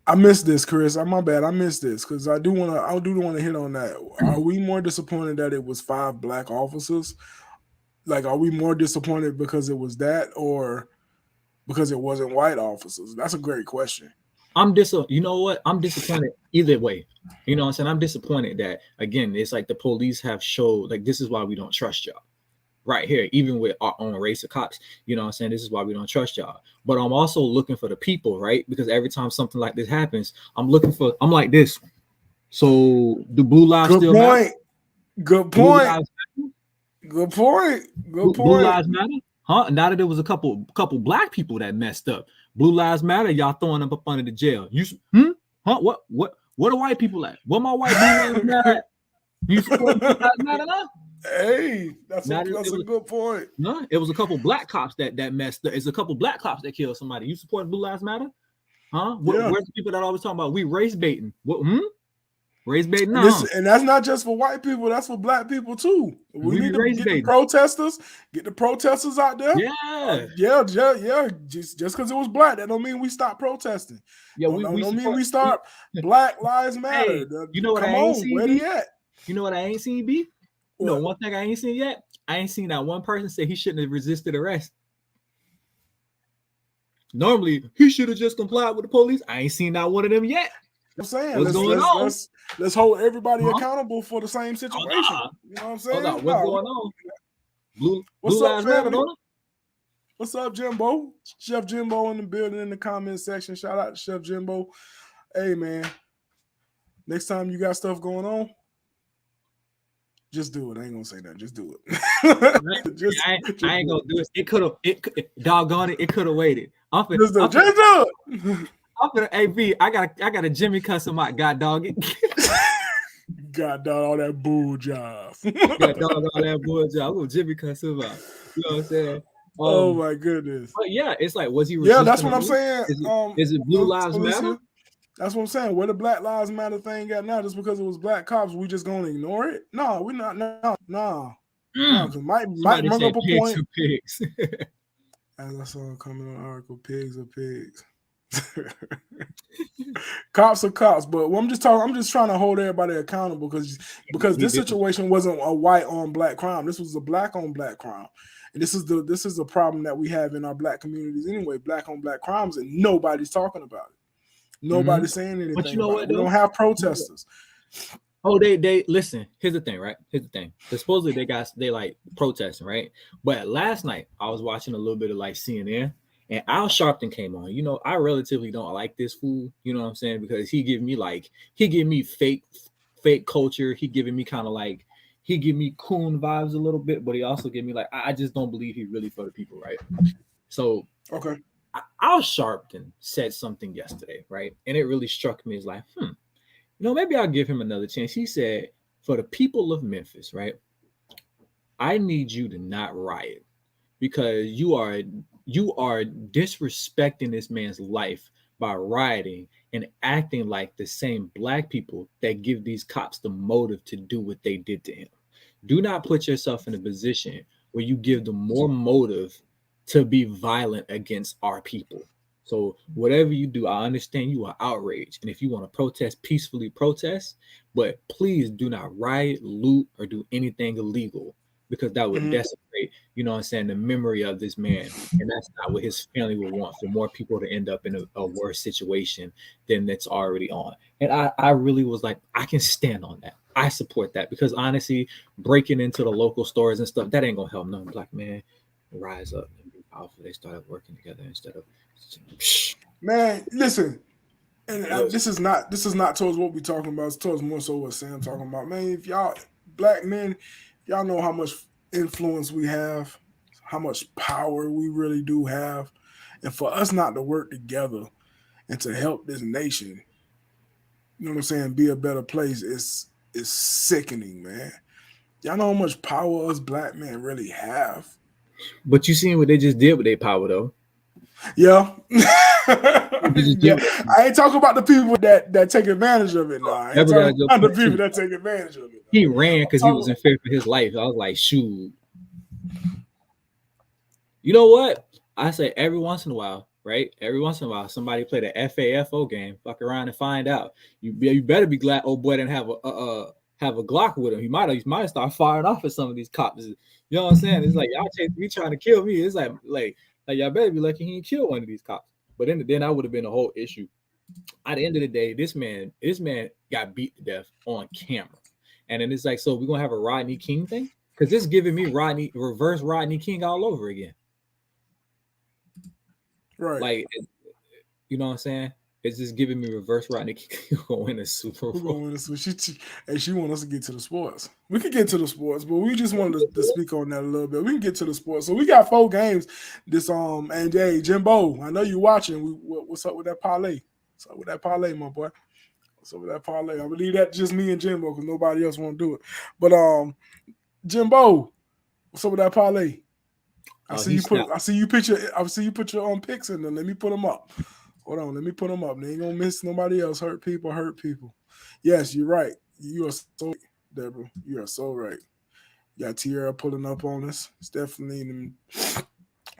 I missed this, Chris. My bad. I missed this because I do want to hit on that. Are we more disappointed that it was 5 black officers? Like, are we more disappointed because it was that, or because it wasn't white officers? That's a great question. You know what? I'm disappointed either way. You know what I'm saying? I'm disappointed that again, it's like the police have showed like this is why we don't trust y'all. Right here, even with our own race of cops, you know what I'm saying? This is why we don't trust y'all. But I'm also looking for the people, right? Because every time something like this happens, I'm like this. So do blue lives Good still matter? point. Good Blue point. lives Good point. Good Blue point. lives matter? Huh? Now that there was a couple black people that messed up. Blue lives matter, y'all throwing them up under the jail. Huh? What are white people at? What my white blue lives matter at? You support blue lives matter now? Hey, that's Now a good point. No, it was a couple black cops that messed up. It's a couple black cops that killed somebody. You support Blue Lives Matter? Huh? Yeah. Where's the people that always talking about we race baiting? What? Race baiting? And that's not just for white people. That's for black people too. We need to get the protesters out there. Yeah. Just because it was black, that don't mean we stop protesting. Yeah, don't mean we start Black Lives Matter. Hey, you know what Come I ain't on, seen? where they at? You know what I ain't seen, B? You know one thing I ain't seen yet? I ain't seen that one person say he shouldn't have resisted arrest. Normally, he should have just complied with the police. I ain't seen not one of them yet. I'm saying What's going on? Let's hold everybody accountable for the same situation. You know what I'm saying? What's going on? Blue What's Lives up, Matter, family? What's up, Jimbo? Chef Jimbo in the building in the comment section. Shout out to Chef Jimbo. Hey, man. Next time you got stuff going on, just do it. I ain't gonna say that. Just do it. I ain't gonna do it. Doggone it, it could have waited. Just do it. I'm finna, hey B, I got a Jimmy cuss him out, god dog it. God dog all that bull job. God dog all that bull job. I'm gonna Jimmy cuss him out. You know what I'm saying? Oh my goodness. But yeah, it's like, was he? Yeah, that's what I'm saying. Is it Blue Lives Matter? That's what I'm saying. Where the Black Lives Matter thing at now? Just because it was black cops, we just gonna ignore it? No, we're not. No. Because Mike bring up a point. Pigs. As I saw coming on article, pigs are pigs. Cops are cops, but I'm just trying to hold everybody accountable because this situation wasn't a white on black crime. This was a black on black crime. And this is the problem that we have in our black communities anyway, black on black crimes, and nobody's talking about it. Nobody's saying anything. But you know what? We don't have protesters. Oh, they listen. Here's the thing, right? Supposedly they like protesting, right? But last night I was watching a little bit of like CNN, and Al Sharpton came on. You know, I relatively don't like this fool. You know what I'm saying? Because he give me fake culture. He give me coon vibes a little bit, but he also give me like I just don't believe he really for the people, right? So okay. Al Sharpton said something yesterday, right? And it really struck me as like, maybe I'll give him another chance. He said, for the people of Memphis, right? I need you to not riot because you are disrespecting this man's life by rioting and acting like the same black people that give these cops the motive to do what they did to him. Do not put yourself in a position where you give them more motive to be violent against our people. So whatever you do, I understand you are outraged. And if you want to protest, peacefully protest, but please do not riot, loot, or do anything illegal because that would desecrate, you know what I'm saying, the memory of this man. And that's not what his family would want, for more people to end up in a worse situation than it's already on. And I really was like, I can stand on that. I support that because honestly, breaking into the local stores and stuff, that ain't going to help no black man rise up and be powerful. They started working together instead of man. Listen, and this is not towards what we're talking about. It's towards more so what Sam talking about. Man, if y'all black men, y'all know how much influence we have, how much power we really do have, and for us not to work together and to help this nation, you know what I'm saying, be a better place is sickening, man. Y'all know how much power us black men really have. But you seen what they just did with their power, though. Yeah. Just Yeah. I ain't talking about the people that take advantage of it now. I ain't Never got a talking good about the point people too. that take advantage of it. He ran I'm because he was talking in fear for his life. I was like, shoot. You know what? I say every once in a while, right? Every once in a while, somebody play the FAFO game, fuck around and find out. You better be glad old boy didn't have a Glock with him. He might start firing off at some of these cops. You know what I'm saying? It's like y'all chasing me trying to kill me. It's like y'all better be lucky he didn't kill one of these cops. But then that would have been a whole issue. At the end of the day, this man got beat to death on camera. And then it's like, so we're gonna have a Rodney King thing? Because this giving me reverse Rodney King all over again. right. Like, you know what I'm saying? It's just giving me reverse Rodney King gonna win a Super We're Bowl. going to she want us to get to the sports. We could get to the sports, but we just wanted to speak on that a little bit. We can get to the sports. So we got 4 games this and hey Jimbo, I know you watching. What's up with that parlay? What's up with that parlay, my boy? What's up with that parlay? I believe that just me and Jimbo because nobody else want to do it. But Jimbo, what's up with that parlay? I Oh, see he you put snapped. I see you put your picks in there. Let me put them up. Hold on, let me put them up. They ain't gonna miss nobody else. Hurt people. Yes, you're right. You are so right, Deborah. You are so right. You got Tierra pulling up on us. It's definitely the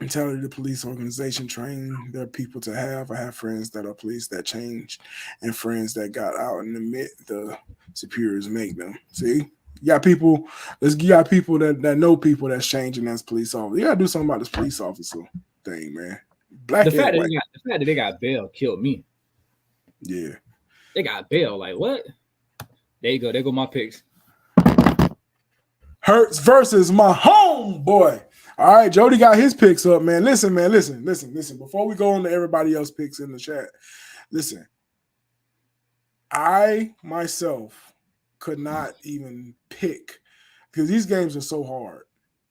mentality of the police organization train their people to have. I have friends that are police that changed and friends that got out and admit the superiors make them. See? You got people, you got people that know people that's changing as police officers. You gotta do something about this police officer thing, man. The Black fact and that white. they got bail killed me. Yeah. They got bail. Like what? There you go. There go my picks. Hurts versus my homeboy. All right, Jody got his picks up, man. Listen, man. Listen. Before we go on to everybody else picks in the chat, listen. I myself could not even pick because these games are so hard.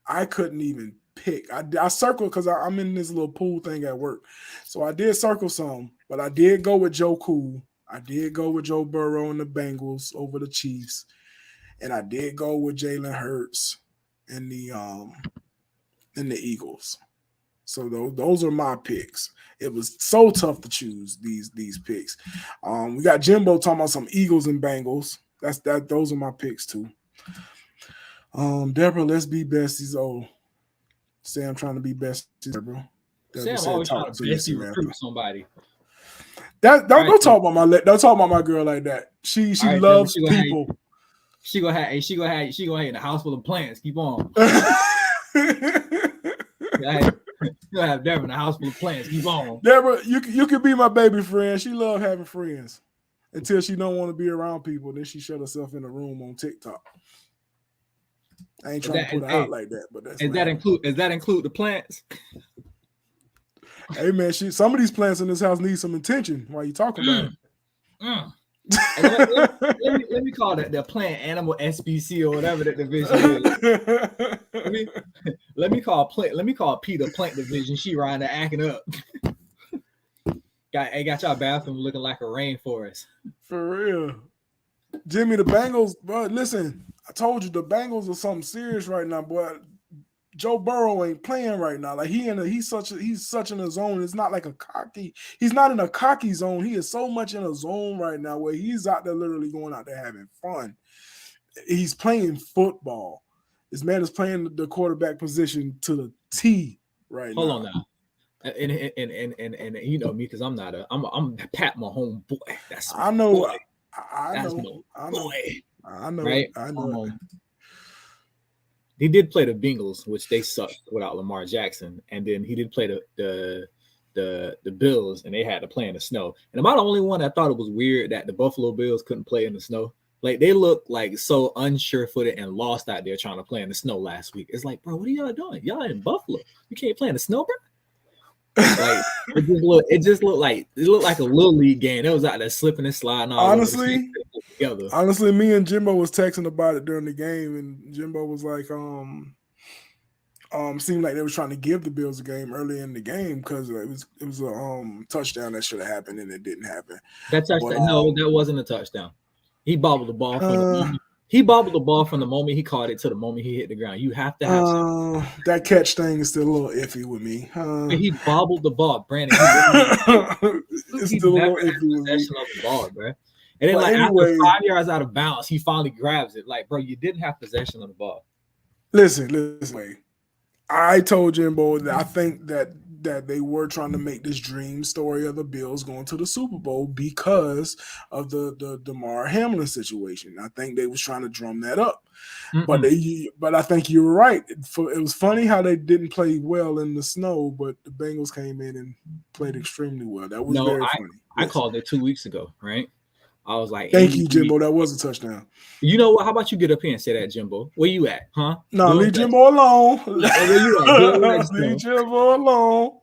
I couldn't even pick. I circled because I'm in this little pool thing at work. So I did circle some, but I did go with Joe Cool. I did go with Joe Burrow and the Bengals over the Chiefs. And I did go with Jalen Hurts and the Eagles. So those are my picks. It was so tough to choose these picks. We got Jimbo talking about some Eagles and Bengals. Those are my picks too. Deborah, let's be besties. Oh, say I'm trying to be besties, Deborah. Deborah Sam said always trying talk to to you, bestie Samantha. recruit somebody. That All right, don't talk about my girl like that. She all right, Deborah, loves people. she gonna have in a house full of plants. Keep on. Hey, you gonna have Deborah in a house full of plants. Keep on. Deborah, you can be my baby friend. She love having friends until she don't want to be around people. Then she shut herself in a room on TikTok. I ain't trying to put her out like that, but that's what happens. Does that include the plants? Hey man, some of these plants in this house need some attention while you talking about it. And let me call that the plant animal SPC or whatever that division is. Let me call Peter Plant Division. She riding there acting up. Got y'all bathroom looking like a rainforest. For real. Jimmy, the Bengals, bro, listen, I told you the Bengals are something serious right now, boy. Joe Burrow ain't playing right now. Like he's such in a zone. It's not like a cocky. He's not in a cocky zone. He is so much in a zone right now where he's out there literally going out there having fun. He's playing football. This man is playing the quarterback position to the T right now. Hold on now. And you know me because I'm Pat Mahomes boy. That's I know. Boy. I know. Right? I know. He did play the Bengals, which they sucked without Lamar Jackson, and then he did play the Bills, and they had to play in the snow. And am I the only one that thought it was weird that the Buffalo Bills couldn't play in the snow? Like they looked like so unsure-footed and lost out there trying to play in the snow last week. It's like, bro, what are y'all doing? Y'all in Buffalo? You can't play in the snow, bro. Like it looked like a little league game. It was out there slipping and sliding all honestly, together. Honestly, me and Jimbo was texting about it during the game, and Jimbo was like, seemed like they were trying to give the Bills a game early in the game because it was a touchdown that should have happened and it didn't happen. That touchdown, no, that wasn't a touchdown. He bobbled the ball from the He bobbled the ball from the moment he caught it to the moment he hit the ground. You have to have some. That catch thing is still a little iffy with me. He bobbled the ball, Brandon. He literally It's he still a never little had iffy with me. possession of the ball, bro. And then But like after anyway, 5 yards out of bounds, he finally grabs it. Like, bro, you didn't have possession of the ball. listen. I told Jimbo that I think that they were trying to make this dream story of the Bills going to the Super Bowl because of the Damar Hamlin situation. I think they was trying to drum that up. But I think you were right. It was funny how they didn't play well in the snow, but the Bengals came in and played extremely well. That was very funny. I called it 2 weeks ago, right? I was like, thank you, Jimbo. That was a touchdown. You know what? How about you get up here and say that, Jimbo? Where you at, huh? No, leave Jimbo alone. Where you at? Leave Jimbo alone.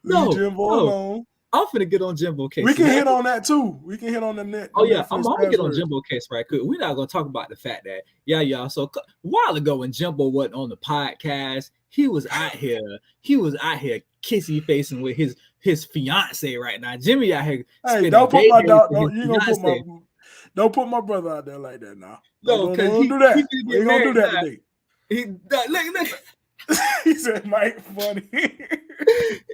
Leave Jimbo alone. I'm finna get on Jimbo case. We can hit on that too. We can hit on the net. Oh yeah, I'm gonna get on Jimbo case right quick. We're not gonna talk about the fact that y'all. So a while ago when Jimbo wasn't on the podcast, he was out here kissy facing with his fiance right now. Jimmy out here. Hey, don't put my dog. Don't put my brother out there like that now. No, don't do that. We ain't gonna do that today. Look. He said, "Mike, funny."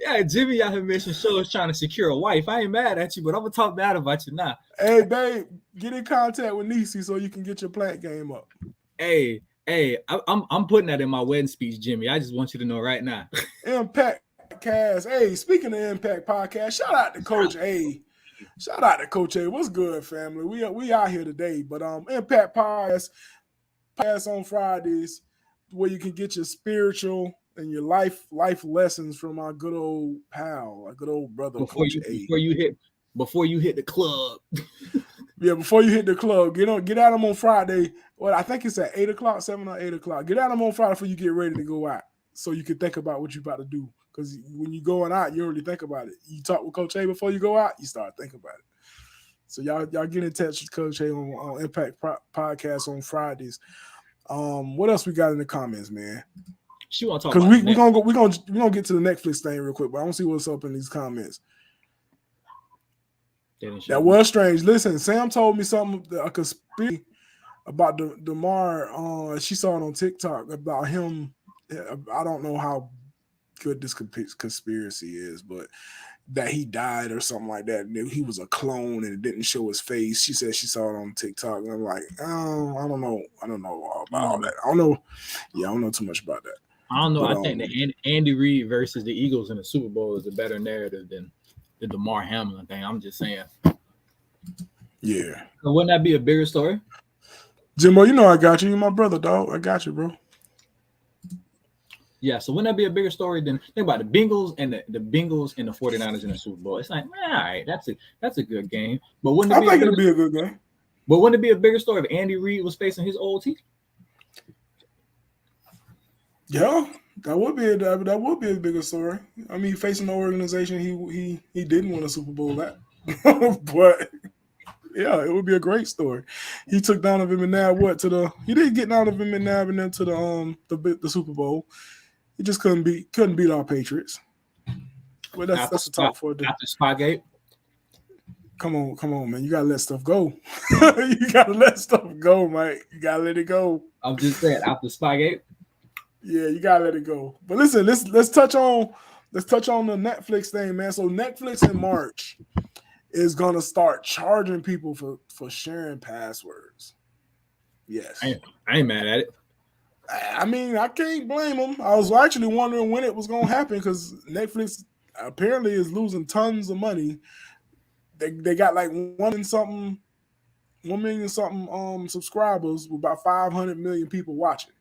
Yeah, Jimmy out here making shows trying to secure a wife. I ain't mad at you, but I'm gonna talk bad about you now. Hey, babe, get in contact with Nisi so you can get your plant game up. Hey, I'm putting that in my wedding speech, Jimmy. I just want you to know right now. Impact Cast. Hey, speaking of Impact Podcast, shout out to Coach A. Shout out to Coach A. What's good, family? We out here today, but Impact Podcast on Fridays, where you can get your spiritual and your life lessons from our good old pal, our good old brother, Coach A. Before you hit the club. Yeah, before you hit the club, get at them on Friday. Well, I think it's at 8 o'clock, 7 or 8 o'clock. Get at them on Friday before you get ready to go out, so you can think about what you're about to do. Because when you're going out, you already think about it. You talk with Coach A before you go out, you start thinking about it. So y'all get in touch with Coach A on Impact Podcast on Fridays. What else we got in the comments, man? She want to talk because about we're gonna get to the Netflix thing real quick, but I don't see what's up in these comments. That was strange. Listen, Sam told me something, a conspiracy about Damar. She saw it on TikTok about him. I don't know how good this conspiracy is, but that he died or something like that. And he was a clone and it didn't show his face. She said she saw it on TikTok, and I'm like, oh, I don't know about all that. I don't know. Yeah, I don't know too much about that. I don't know. But, I think that Andy Reid versus the Eagles in the Super Bowl is a better narrative than the Damar Hamlin thing. I'm just saying. Yeah. So wouldn't that be a bigger story? Jimbo, you know I got you. You're my brother, dog. I got you, bro. Yeah, so wouldn't that be a bigger story than think about the Bengals and the Bengals and the 49ers in the Super Bowl? It's like, all right, that's a good game. But wouldn't it it'd be a good game. But wouldn't it be a bigger story if Andy Reid was facing his old team? Yeah, that would be a bigger story. I mean, facing the organization he didn't win a Super Bowl at. But yeah, it would be a great story. He took Donovan McNabb he didn't get Donovan McNabb and then to the Super Bowl. He just couldn't beat our Patriots. Well, that's the talk for a day. After Spygate. Come on, man. You gotta let stuff go. You gotta let stuff go, Mike. You gotta let it go. I'm just saying, after Spygate. Yeah, you gotta let it go. But listen, let's touch on the Netflix thing, man. So Netflix in March is gonna start charging people for sharing passwords. Yes, I ain't mad at it. I mean, I can't blame them. I was actually wondering when it was gonna happen because Netflix apparently is losing tons of money. They got like 1 million something subscribers with about 500 million people watching.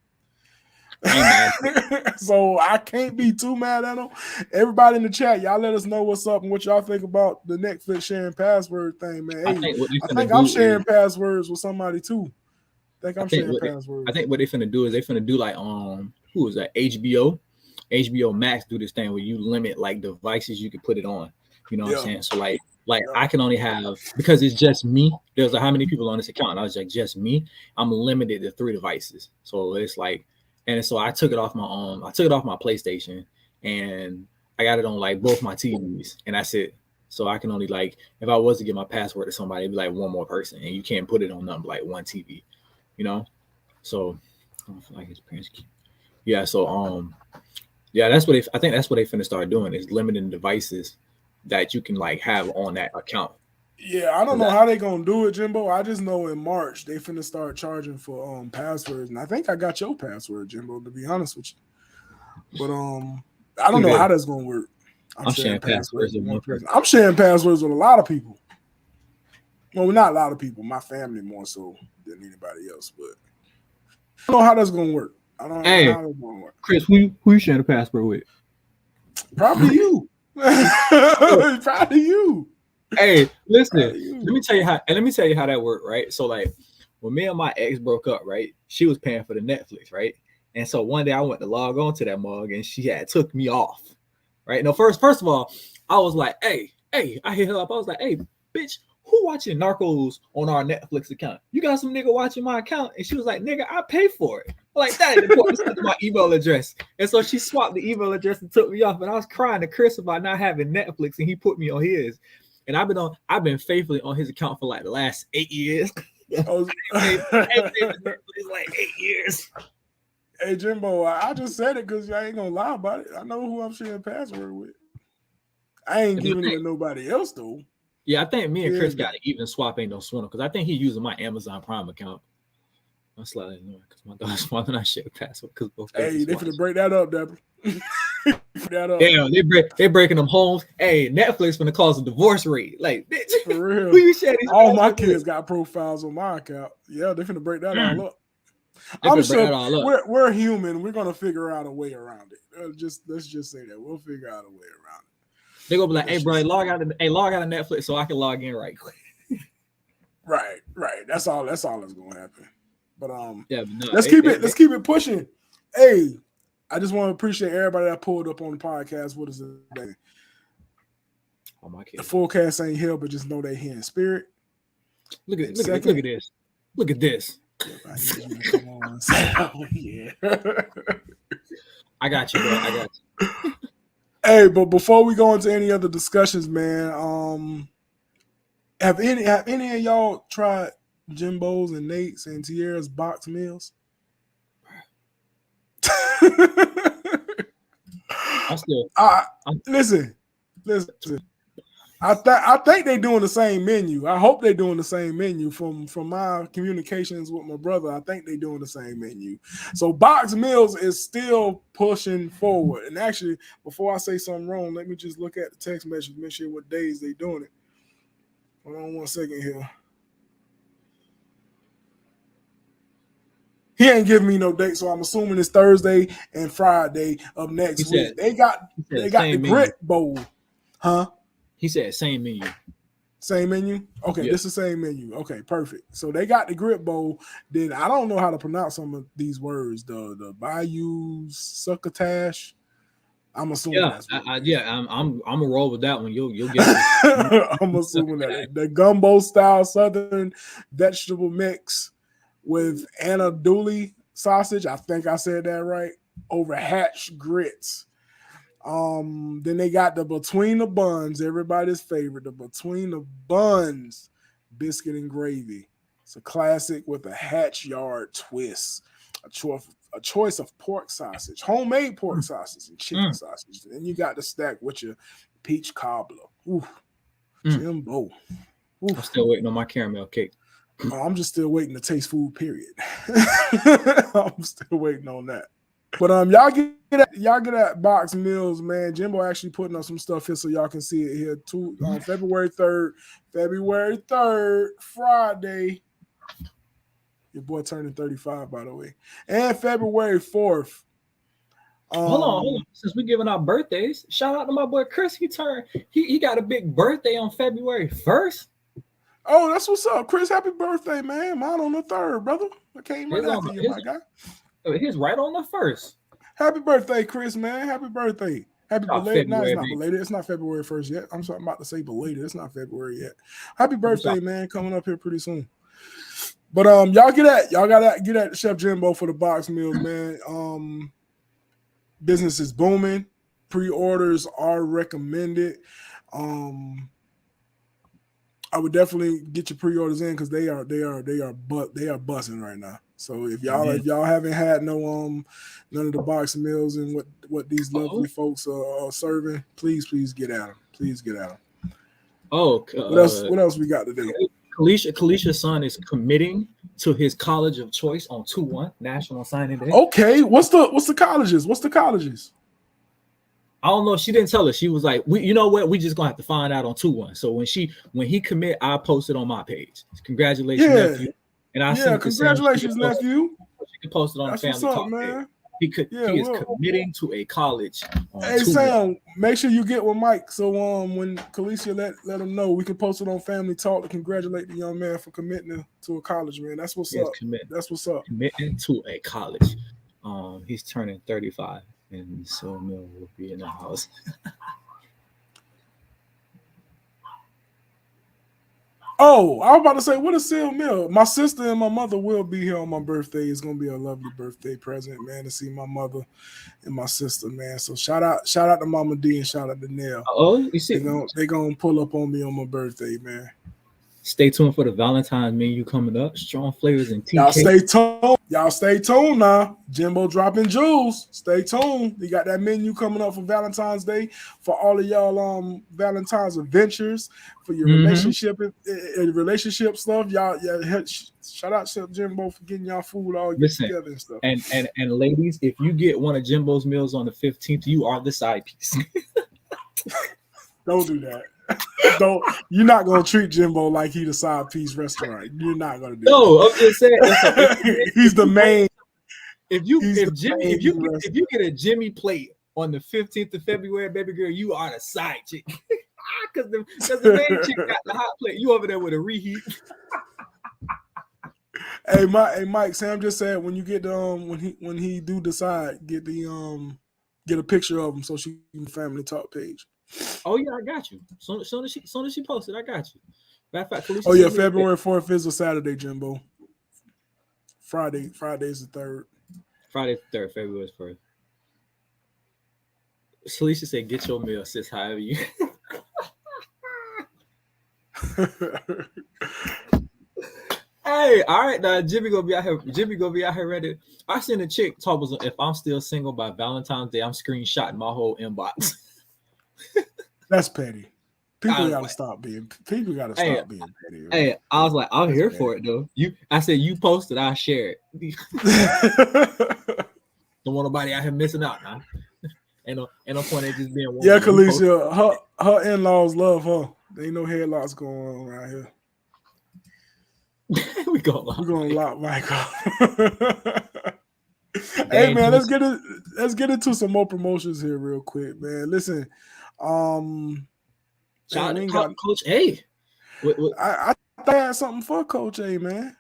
So I can't be too mad at them. Everybody in the chat, y'all let us know what's up and what y'all think about the Netflix sharing password thing, man. Hey, I think I'm sharing passwords with somebody too. I think sharing passwords. I think what they're finna do is do like who is that? HBO Max do this thing where you limit like devices you can put it on. You know what I'm saying? So like I can only have, because it's just me. There's like how many people on this account? And I was like, just me. I'm limited to 3 devices. So it's like. And so I took it off my PlayStation, and I got it on like both my TVs, and that's it. So I can only like, if I was to give my password to somebody, it'd be like one more person, and you can't put it on nothing like one TV. you know. So I don't feel like his parents. Yeah. So yeah, that's what I think that's what they finna start doing is limiting devices that you can like have on that account. Yeah, I don't Cause know that how they gonna do it, Jimbo. I just know in March they finna start charging for passwords, and I think I got your password, Jimbo. To be honest with you, but I don't look know at how this. that's gonna work. I'm I'm sharing sharing passwords passwords with with one one person. person. I'm sharing passwords with a lot of people. Well, not a lot of people. My family more so than anybody else, but I don't know how that's gonna work. I don't know Hey, how that's gonna work. Chris, who you sharing the password with? Probably you. So, Probably you. hey, listen. Probably Let you. me tell you how. And let me tell you how that worked, right? So like, when me and my ex broke up, right? She was paying for the Netflix, right? And so one day I went to log on to that mug, and she had took me off, right? No, first of all, I was like, hey, I hit her up. I was like, hey, bitch, who watching Narcos on our Netflix account? You got some nigga watching my account? And she was like, nigga, I pay for it. I'm like, that ain't important. Send my email address. And so she swapped the email address and took me off. And I was crying to Chris about not having Netflix, and he put me on his. And I've been faithfully on his account for like the last 8 years. Oh, I ain't paid for Netflix like 8 years. hey Jimbo, I just said it because I ain't gonna lie about it. I know who I'm sharing password with. I ain't And I giving it think, to nobody else though. yeah, I think me and Yeah, Chris got an even swap ain't no swindle because I think he's using my Amazon Prime account. I'm slightly annoying because my daughter's father not share the password because both hey, babies they finna watch. break that up, Deborah. Break that up Damn, they breaking them homes. Hey, Netflix finna cause a divorce rate. Like, bitch, for who real. you share these All my passwords with? kids got profiles on my account. Yeah, they finna break that all Mm, up. they I'm finna break sure that all up. we're human. We're gonna figure out a way around it. Just let's just say that we'll figure out a way around They gonna be it. like, hey, Let's bro, just say log that. out. Hey, log out of Netflix so I can log in right quick. Right, right. That's all. That's all that's gonna happen. But Yeah, but no, let's keep it. Let's keep it pushing. Hey, I just want to appreciate everybody that pulled up on the podcast with us today. oh my The kids. forecast ain't here, but just know they here in spirit. Look at And look at this. Look second, at this. Look at this. yep, I need you to come on. Oh, yeah. I got you, bro. I got you. Hey, but before we go into any other discussions, man, have any of y'all tried Jimbo's and Nate's and Tierra's box meals? I'm still. I I'm, listen, listen. I think they doing the same menu. I hope they doing the same menu from my communications with my brother. I think they doing the same menu. So Box Mills is still pushing forward. And actually, before I say something wrong, let me just look at the text message, make sure what days they doing it. Hold on 1 second here. He ain't giving me no date, so I'm assuming it's Thursday and Friday of he next said. week. They got He they said got the same menu. grit bowl, huh? He said same menu. Same menu? Okay, Yeah. this is the same menu. Okay, perfect. So they got the grit bowl. Then I don't know how to pronounce some of these words. The Bayou Succotash. I'm assuming Yeah. that's what it is. Yeah. I'm a roll with that one. You'll get it. I'm assuming that the gumbo style Southern vegetable mix with andouille sausage. I think I said that right. Over hatch grits. Then they got the between the buns, everybody's favorite, the between the buns biscuit and gravy. It's a classic with a hatch yard twist. A choice of pork sausage, homemade pork sausage and chicken Mm, sausage. Then you got the stack with your peach cobbler. Ooh, mm. Jimbo. I'm Oof. still waiting on my caramel cake. Oh, I'm just still waiting to taste food, period. I'm still waiting on that. But y'all get that box meals, man. Jimbo actually putting up some stuff here so y'all can see it here too. On February 3rd, Friday. Your boy turning 35, by the way. And February 4th. Hold on. Since we giving out birthdays, shout out to my boy Chris. He got a big birthday on February 1st. Oh, that's what's up. Chris, happy birthday, man. Mine on the 3rd, brother. I came right His on after you, his my guy. his right on the first. Happy birthday, Chris, man. Happy birthday. Happy Shout belated. No, it's February, not baby. belated. It's not February 1st yet. I'm sorry, I'm about to say belated. It's not February yet. Happy Shout, birthday, man. Coming up here pretty soon. But y'all gotta get at Chef Jimbo for the box meals, man. Business is booming. Pre-orders are recommended. Um I would definitely get your pre-orders in because they are buzzing right now. So if y'all haven't had none of the box meals and what these lovely folks are serving, please get at them. Please get at them. Oh, What else we got today? Kalisha's son is committing to his college of choice on 2/1 National Signing Day. Okay, what's the colleges? What's the colleges? I don't know. She didn't tell us. She was like, you know what? We just gonna have to find out on 2/1. So when he commit, I posted on my page. Congratulations, nephew. And I sent congratulations, nephew. She can post it on the family talk, man. He is committing to a college. Hey Sam, make sure you get with Mike. So when Kalisha let him know, we can post it on Family Talk to congratulate the young man for committing to a college, man. That's what's up. That's what's up. Committing to a college. He's turning 35, and so Mill will be in the house. Oh, I was about to say, what is Seal Mill? My sister and my mother will be here on my birthday. It's gonna be a lovely birthday present, man, to see my mother and my sister, man. So shout out to Mama D and shout out to Nell. Oh, you see, they gonna pull up on me on my birthday, man. Stay tuned for the Valentine's menu coming up. Strong flavors and TK. Y'all stay tuned now. Jimbo dropping jewels. Stay tuned. We got that menu coming up for Valentine's Day for all of y'all Valentine's adventures for your relationship stuff. Y'all shout out to Jimbo for getting y'all food all together and stuff. And ladies, if you get one of Jimbo's meals on the 15th, you are the side piece. Don't do that. You're not gonna treat Jimbo like he the side piece restaurant. You're not gonna do that. I'm just saying he's the main. If you get a Jimmy plate on the 15th of February, baby girl, you are the side chick. Because the main chick got the hot plate. You over there with a reheat. Hey Mike, Sam just said when you get when he do decide, get a picture of him so she can Family Talk page. Oh yeah, I got you. Soon as she posted, I got you. Matter of fact, February 4th is a Saturday, Jimbo. Friday's the 3rd. Friday's the 3rd, February's 1st. Salisha said, "Get your meal, sis. However you." Hey, all right, now Jimmy gonna be out here ready. I seen a chick talk about if I'm still single by Valentine's Day, I'm screenshotting my whole inbox. That's petty. People gotta stop being petty. Hey, I was like, I'm here for it though. I said you posted, I share it. Don't want nobody out here missing out now. Ain't no point in just being one. Yeah, Kalisha, her in-laws love her. There ain't no headlocks going on around here. We're gonna lock Mike up. Hey man, let's get into some more promotions here real quick, man. Listen, shout out Coach A. I had something for Coach A, man.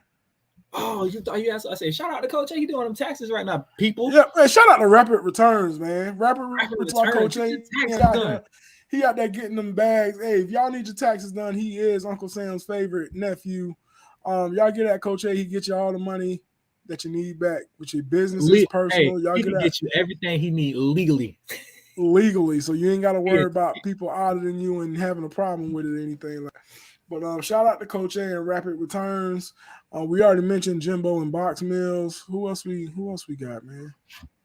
Oh, you thought you asked? I said, shout out to Coach A. He doing them taxes right now, people. Yeah, man, shout out to Rapid Returns, man. Rapid Returns. Coach A. He out there getting them bags. Hey, if y'all need your taxes done, he is Uncle Sam's favorite nephew. Y'all get at Coach A. He get you all the money that you need back with your business, personal. Y'all he can get you everything he need legally. So you ain't got to worry about people auditing you and having a problem with it or anything like that. But shout out to Coach A and Rapid Returns. We already mentioned Jimbo and Box Mills. Who else we got, man?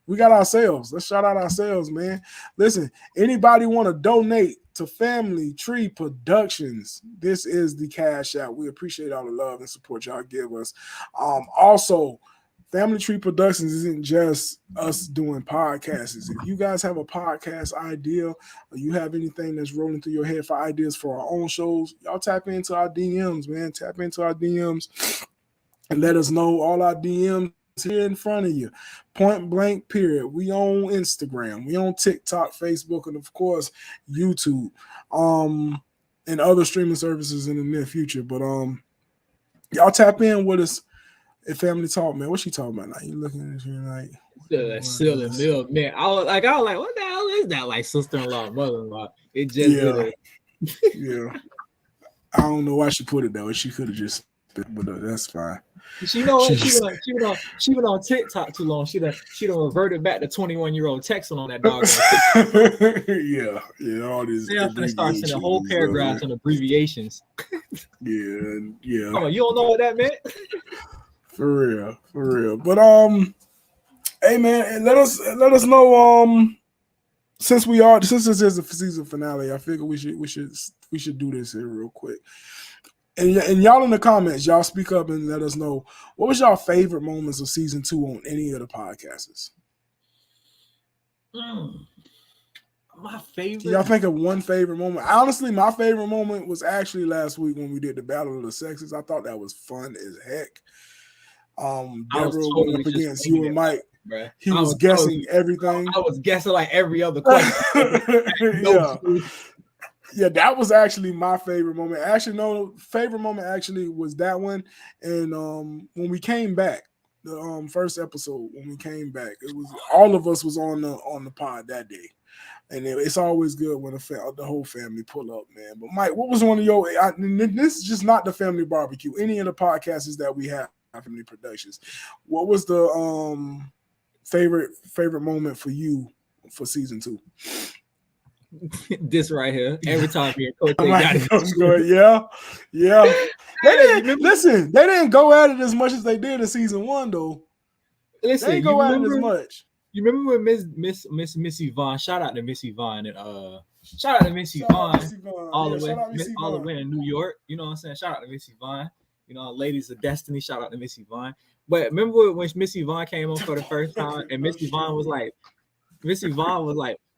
We got ourselves. Let's shout out ourselves, man. Listen, anybody want to donate to Family Tree Productions? This is the cash out. We appreciate all the love and support y'all give us. Also, Family Tree Productions isn't just us doing podcasts. If you guys have a podcast idea or you have anything that's rolling through your head for ideas for our own shows, y'all tap into our DMs, man. Tap into our DMs and let us know. All our DMs here in front of you. Point blank, period. We on Instagram. We on TikTok, Facebook, and of course, YouTube. And other streaming services in the near future. But y'all tap in with us. Family Talk, man. What she talking about now? You looking at her like selling milk, man. I was like, what the hell is that? Like sister-in-law, mother-in-law. It just yeah. I don't know why she put it though. She could have just but that's fine. She know what she went on TikTok too long. She done reverted back to 21-year-old texting on that dog. yeah, all these They're finna start sending whole abbreviations paragraphs and abbreviations. yeah. Come on, you don't know what that meant? For real. But hey man, let us know since this is a season finale, I figure we should do this here real quick. And y'all in the comments, y'all speak up and let us know what was y'all favorite moments of season 2 on any of the podcasts. My favorite. Can y'all think of one favorite moment? Honestly, my favorite moment was actually last week when we did the Battle of the Sexes. I thought that was fun as heck. Deborah went up against you and Mike. Bruh. He was guessing everything. I was guessing like every other question. Yeah, that was actually my favorite moment. Actually, no, favorite moment actually was that one. And when we came back, the first episode, when we came back, it was all of us was on the pod that day. And it's always good when the whole family pull up, man. But Mike, what was one of your? This is just not the family barbecue. Any of the podcasts that we have family productions. What was the favorite moment for you for season 2? This right here. Every time me and Coach yeah. They didn't go at it as much as they did in season 1, though. Listen, they didn't go at it as much. You remember when Miss Missy Vaughn? Shout out to Missy Vaughn and shout out to Missy Vaughn all the way in New York. You know what I'm saying? Shout out to Missy Vaughn. You know, ladies of destiny. Shout out to Missy Vaughn. But remember when Missy Vaughn came on for the first time, and Missy Vaughn was like,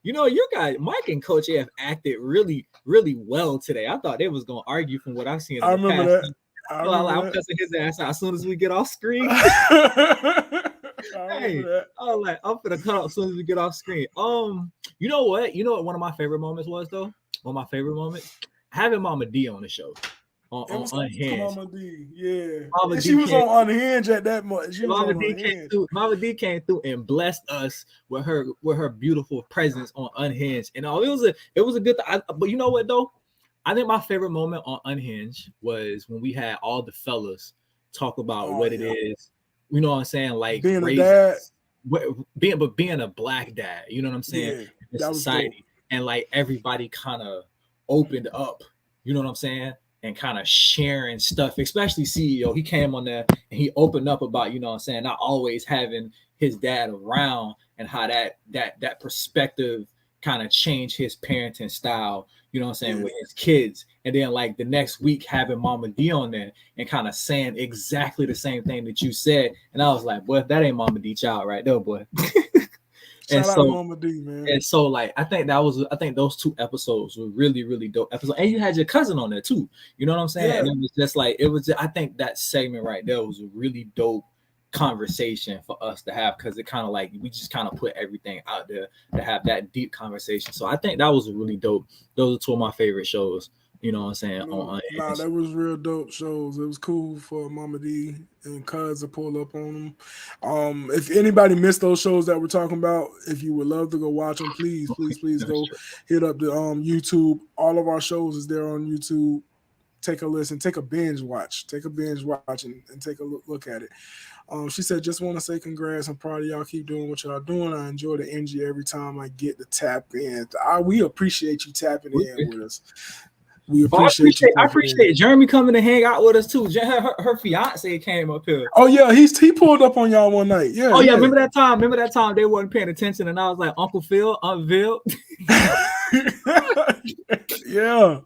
you know, you guys, Mike and Coach A have acted really, really well today. I thought they was gonna argue from what I've seen. I remember that. I'm cussing his ass out as soon as we get off screen. Hey, I was like, I'm gonna cut off as soon as we get off screen. You know what? One of my favorite moments was though. One of my favorite moments having Mama D on the show. On Unhinged. Mama D, yeah. She was on Unhinged at that much. Mama D came through and blessed us with her beautiful presence on Unhinged. And it was a good thing. But you know what though? I think my favorite moment on Unhinged was when we had all the fellas talk about what it is. You know what I'm saying? Like being a dad. Being a black dad, you know what I'm saying? In society. And like everybody kind of opened up, you know what I'm saying? And kind of sharing stuff, especially CEO. He came on there and he opened up about, you know what I'm saying, not always having his dad around and how that perspective kind of changed his parenting style, you know what I'm saying, with his kids. And then like the next week having Mama D on there and kind of saying exactly the same thing that you said. And I was like, boy, that ain't Mama D child right there, boy. Shout out to Mama D, man. And so like I think those 2 episodes were really, really dope episodes. And you had your cousin on there too. You know what I'm saying? Yeah. And it was just like I think that segment right there was a really dope conversation for us to have, because it kind of like we just kind of put everything out there to have that deep conversation. So I think that was really dope. Those are 2 of my favorite shows. You know what I'm saying? That was real dope shows. It was cool for Mama D and Cuz to pull up on them. If anybody missed those shows that we're talking about, if you would love to go watch them, please go hit up the YouTube. All of our shows is there on YouTube. Take a listen, take a binge watch and take a look at it. She said, just want to say congrats. I'm proud of y'all. Keep doing what y'all doing. I enjoy the energy every time I get to tap in. We appreciate you tapping in with us. We appreciate I appreciate Jeremy coming to hang out with us too. Her fiance came up here. Oh yeah, he pulled up on y'all one night. Yeah. Oh yeah, remember that time they wasn't paying attention and I was like, Uncle Phil, Aunt Vil. Yeah.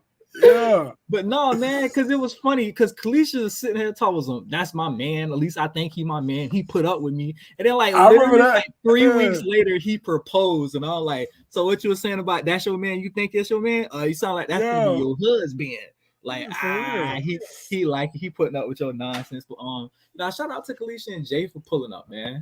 But no, man, because it was funny because Kalisha was sitting here talking, that's my man. At least I think he my man. He put up with me. And then like 3 weeks later, he proposed. And I was like, so what you were saying about that's your man? You think it's your man? You sound like that's gonna be your husband. Like he putting up with your nonsense. But shout out to Kalisha and Jay for pulling up, man.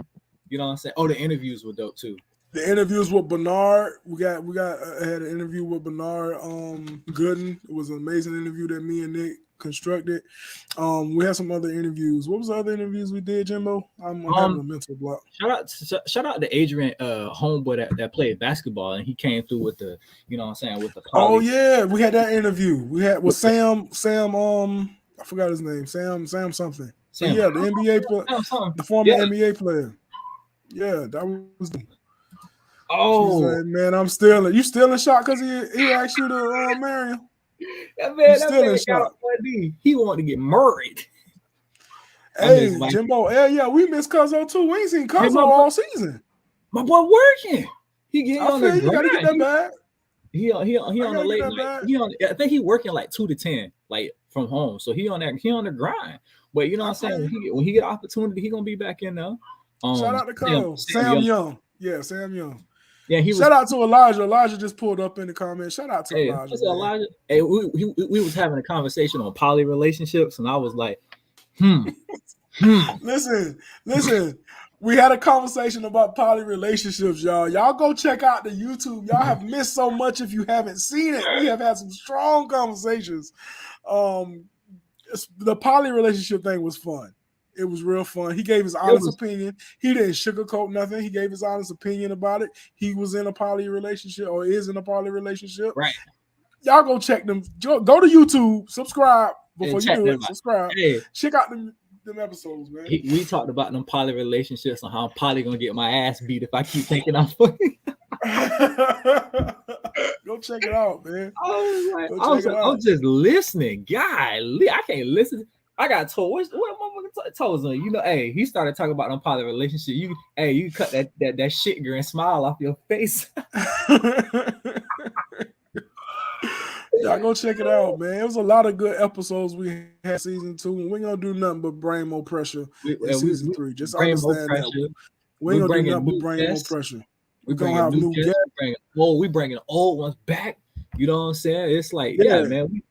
You know what I'm saying? Oh, the interviews were dope too. The interviews with Bernard, we had an interview with Bernard Gooden. It was an amazing interview that me and Nick constructed. We had some other interviews. What was the other interviews we did, Jimbo? I'm having a mental block. Shout out to Adrian, homeboy that played basketball, and he came through with the, you know what I'm saying, with the poly. Oh yeah, we had that interview. We had with Sam. I forgot his name. Sam something. But Sam. yeah, the NBA player, the former NBA player. Yeah, that was. She's Oh, like, man, I'm still. You still in shock because he asked you to marry him. that You man still in got a shock. funny. He wanted to get married. Hey, Jimbo. Yeah, we miss Cuzzo too. We ain't seen Cuzzo all season. My boy working. He I feel you gotta get that bag. He on the late night. I think he working like 2 to 10, like from home. So he on the grind. But you know what I'm saying? When he get opportunity, he gonna be back in there. Shout out to Cuzzo. Sam Young. Yeah, Sam Young. Yeah, shout out to Elijah. Elijah just pulled up in the comments. Shout out to Elijah. Elijah. Hey, we was having a conversation on poly relationships, and I was like, Listen. We had a conversation about poly relationships, y'all. Y'all go check out the YouTube. Y'all have missed so much if you haven't seen it. We have had some strong conversations. The poly relationship thing was fun. It was real fun. He gave his honest opinion. He didn't sugarcoat nothing. He gave his honest opinion about it. He was in a poly relationship or is in a poly relationship. Right. Y'all go check them. Go to YouTube. Subscribe before you do it. Subscribe. Hey. Check out them episodes, man. We talked about them poly relationships and how I'm probably going to get my ass beat if I keep thinking I'm fucking. Go check it out, man. I'm just listening. Golly, I can't listen. I got told what motherfucker told him. You know, hey, he started talking about them poly relationship. You cut that shit girl and smile off your face. Y'all go check it out, man. It was a lot of good episodes we had season 2, and we ain't gonna do nothing but bring more pressure in season 3. Just understand that we ain't gonna do nothing but bring more pressure. We're gonna have new guests. We bringing the old ones back. You know what I'm saying? It's like, yeah man.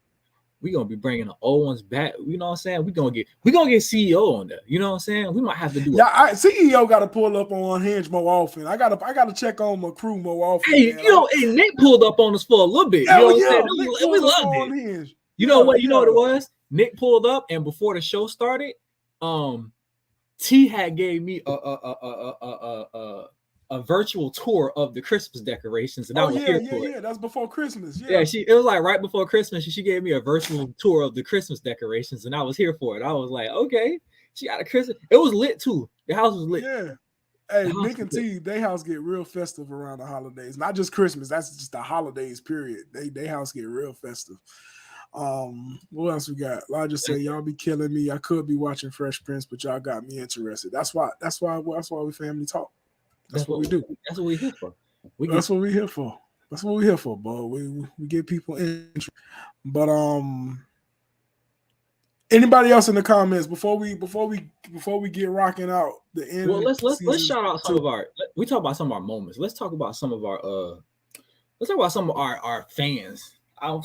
We gonna be bringing the old ones back. You know what I'm saying? We gonna get CEO on there. You know what I'm saying? We might have to do. CEO got to pull up on Unhinged more often. I gotta check on my crew more often. Hey, man. Nick pulled up on us for a little bit. You know what I'm saying? We loved it. You know what? You know what it was? Nick pulled up, and before the show started, T had gave me a virtual tour of the Christmas decorations, and I was here for it. Yeah, that's before Christmas. Yeah, it was like right before Christmas. She gave me a virtual tour of the Christmas decorations, and I was here for it. I was like, okay, she got a Christmas. It was lit too. The house was lit. Yeah. Hey, Nick and T, they house get real festive around the holidays. Not just Christmas. That's just the holidays. Period. They house get real festive. What else we got? Elijah said, y'all be killing me. I could be watching Fresh Prince, but y'all got me interested. That's why we family talk. That's what we do. That's what we're here for. That's what we're here for. That's what we're here for, bro. We get people interest. But anybody else in the comments before we get rocking out the end? Well, let's shout out some of our. We talk about some of our moments. Let's talk about some of our our fans. Our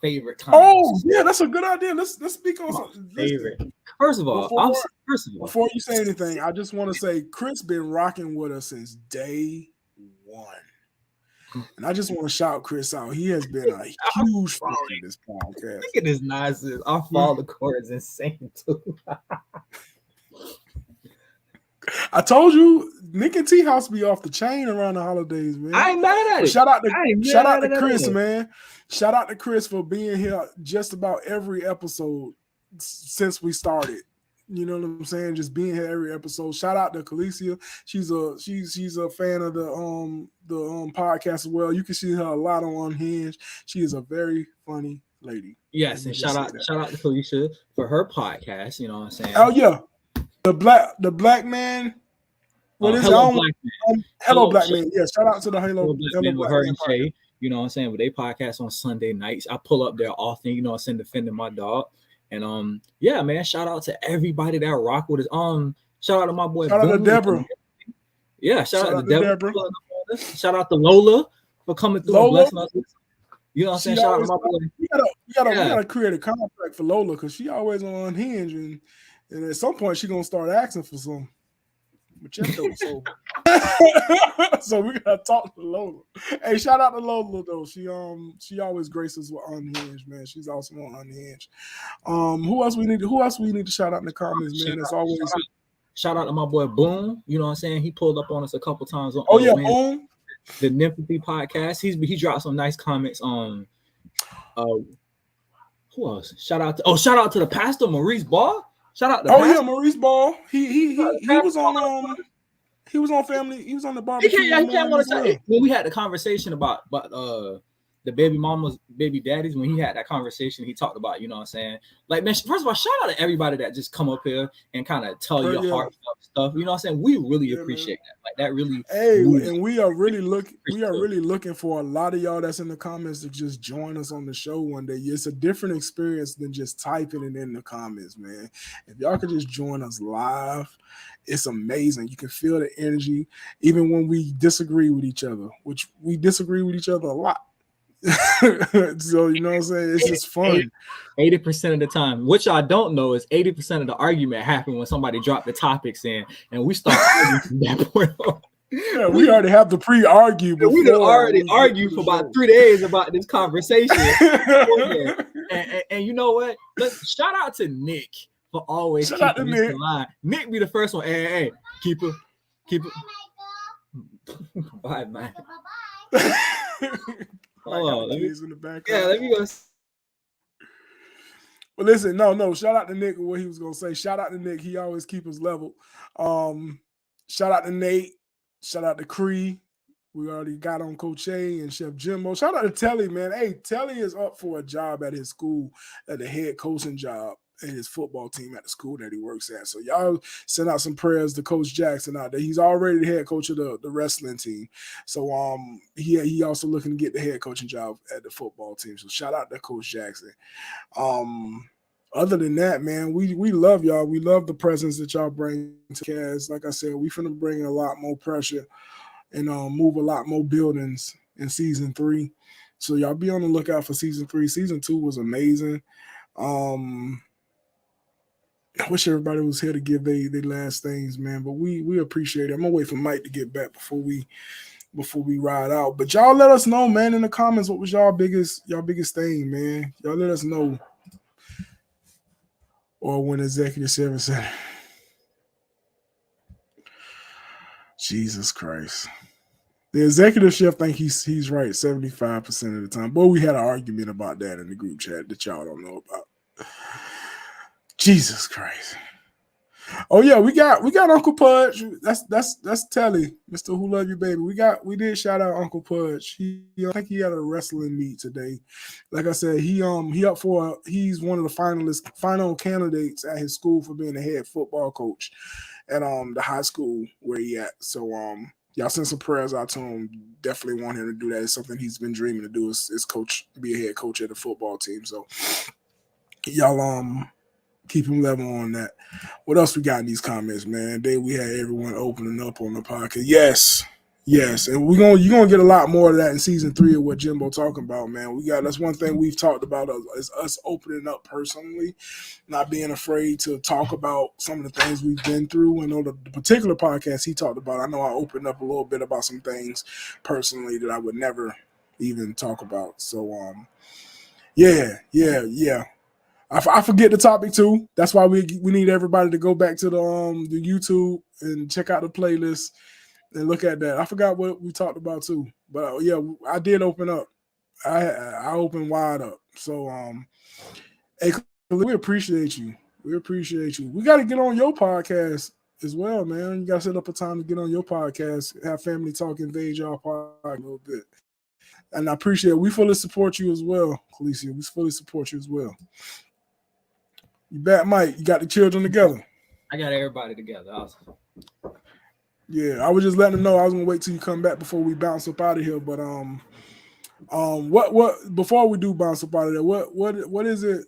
favorite comments. Oh yeah, that's a good idea. Let's speak on some favorite. First of all, before you say anything, I just want to say Chris been rocking with us since day one, and I just want to shout Chris out. He has been a huge fan of this podcast. Look at this nonsense. Our follow core is insane too. I told you, Nick and T House be off the chain around the holidays, man. I ain't mad at it. Shout out to Chris, man. Shout out to Chris for being here just about every episode since we started. You know what I'm saying? Just being here every episode. Shout out to Khalesia. She's a fan of the podcast as well. You can see her a lot on Unhinged. She is a very funny lady. Yes, and shout out to Khalesia for her podcast. You know what I'm saying? Oh yeah. The black man. What is it? Hello, Black Man. Yeah, shout out to the Hello Black Man with her and Shay. You know what I'm saying? With they podcast on Sunday nights. I pull up there often, you know, I send defending my dog. And yeah, man, shout out to everybody that rock with us. Shout out to my boy. Shout out to Deborah. Yeah, shout out to Deborah. Shout out to Lola for coming through and blessing us. You know what I'm saying? Shout out to my boy. We gotta create a contract for Lola because she always on Unhinged and at some point she gonna start asking for some. So we gotta talk to Lola. Hey, shout out to Lola though. She always graces with Unhinged, man. She's awesome on Unhinged. Who else we need to shout out in the comments, man? As always. Shout out to my boy Boom. You know what I'm saying? He pulled up on us a couple times on Boom. The Nympathy podcast. He dropped some nice comments on Who else? Shout out to the pastor Maurice Ball. Shout out to Oh yeah, pastor. Maurice Ball. He Pastor was on he was on family. He was on the He barbecue can't. one He can't morning want as to tell. well. When we had the conversation about the baby mamas, baby daddies, when he had that conversation, he talked about, you know what I'm saying? Like, man, first of all, shout out to everybody that just come up here and kind of tell your Yeah, heartfelt stuff. You know what I'm saying? We really yeah, man. appreciate that. Like, that really Hey, moves. and we are really looking for a lot of y'all that's in the comments to just join us on the show one day. It's a different experience than just typing it in the comments, man. If y'all could just join us live, it's amazing. You can feel the energy, even when we disagree with each other, which we disagree with each other a lot. So you know what I'm saying? It's just fun. 80% of the time. What y'all don't know is 80% of the argument happen when somebody drop the topics in and we start arguing from that point on. Yeah, we already have to pre-argue before We done already we argued for about 3 days about this conversation. And you know what? Shout out to Nick for always Shout out to keeping this Nick. in line. Nick be the first one. Hey, keep it. Bye, man. Oh, let me go. But listen, no. Shout out to Nick and what he was gonna say. Shout out to Nick. He always keep us level. Shout out to Nate. Shout out to Cree. We already got on Coach A and Chef Jimbo. Shout out to Telly, man. Hey, Telly is up for a job at his school, at the head coaching job at his football team at the school that he works at. So y'all send out some prayers to Coach Jackson out there. He's already the head coach of the wrestling team. So he also looking to get the head coaching job at the football team. So shout out to Coach Jackson. Other than that, man, we love y'all. We love the presence that y'all bring to Cavs. Like I said, we finna bring a lot more pressure and move a lot more buildings in season 3. So y'all be on the lookout for season 3. Season 2 was amazing. I wish everybody was here to give they last things, man. But we appreciate it. I'm gonna wait for Mike to get back before we ride out. But y'all let us know, man, in the comments what was y'all biggest thing, man. Y'all let us know. Or when executive service said, Jesus Christ. The executive chef think he's right 75% of the time. Boy, we had an argument about that in the group chat that y'all don't know about. Jesus Christ. Oh yeah, we got Uncle Pudge. That's Telly, Mr. Who Love You Baby. We did shout out Uncle Pudge. I think he had a wrestling meet today. Like I said, he's one of the final candidates at his school for being the head football coach at the high school where he at. So y'all send some prayers out to him. Definitely want him to do that. It's something he's been dreaming to do is be a head coach at the football team. So y'all keep him level on that. What else we got in these comments, man? Today we had everyone opening up on the podcast. Yes. And you're gonna get a lot more of that in season 3 of what Jimbo talking about, man. That's one thing we've talked about is us opening up personally, not being afraid to talk about some of the things we've been through. I know the particular podcast he talked about, I know I opened up a little bit about some things personally that I would never even talk about. So yeah. I forget the topic too. That's why we need everybody to go back to the YouTube and check out the playlist and look at that. I forgot what we talked about too, but yeah, I did open up. I opened wide up. So hey, we appreciate you. We got to get on your podcast as well, man. You got to set up a time to get on your podcast, have family talk, invade y'all podcast a little bit. And I appreciate it. We fully support you as well, Khaleesi. We fully support you as well. You back, Mike. You got the children together. I got everybody together. Yeah, I was just letting them know I was gonna wait till you come back before we bounce up out of here. But what before we do bounce up out of there, what is it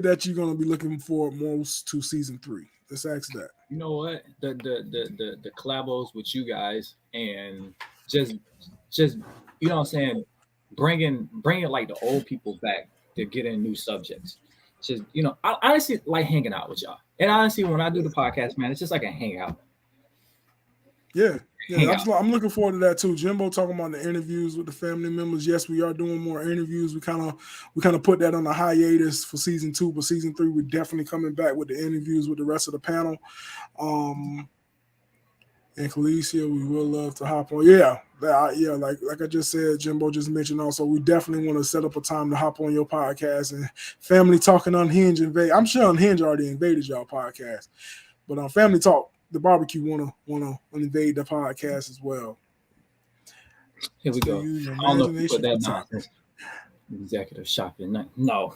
that you're gonna be looking for most to season 3? Let's ask that. You know what? The collabos with you guys and just you know what I'm saying, bringing like the old people back to get in new subjects. Just, you know, I honestly like hanging out with y'all. And honestly, when I do the podcast, man, it's just like a hangout. Yeah. I'm looking forward to that too. Jimbo talking about the interviews with the family members. Yes, we are doing more interviews. We kind of put that on a hiatus for season 2, but season 3 we're definitely coming back with the interviews with the rest of the panel. And Khaleesi, we will love to hop on. Yeah, Yeah, like I just said, Jimbo just mentioned also, we definitely want to set up a time to hop on your podcast and Family Talking Unhinged invade. I'm sure Unhinged already invaded y'all podcast, but on Family Talk, the barbecue wanna invade the podcast as well. Here we Still go. use your I don't know if you put imagination that for topics. nonsense. Executive shopping. No.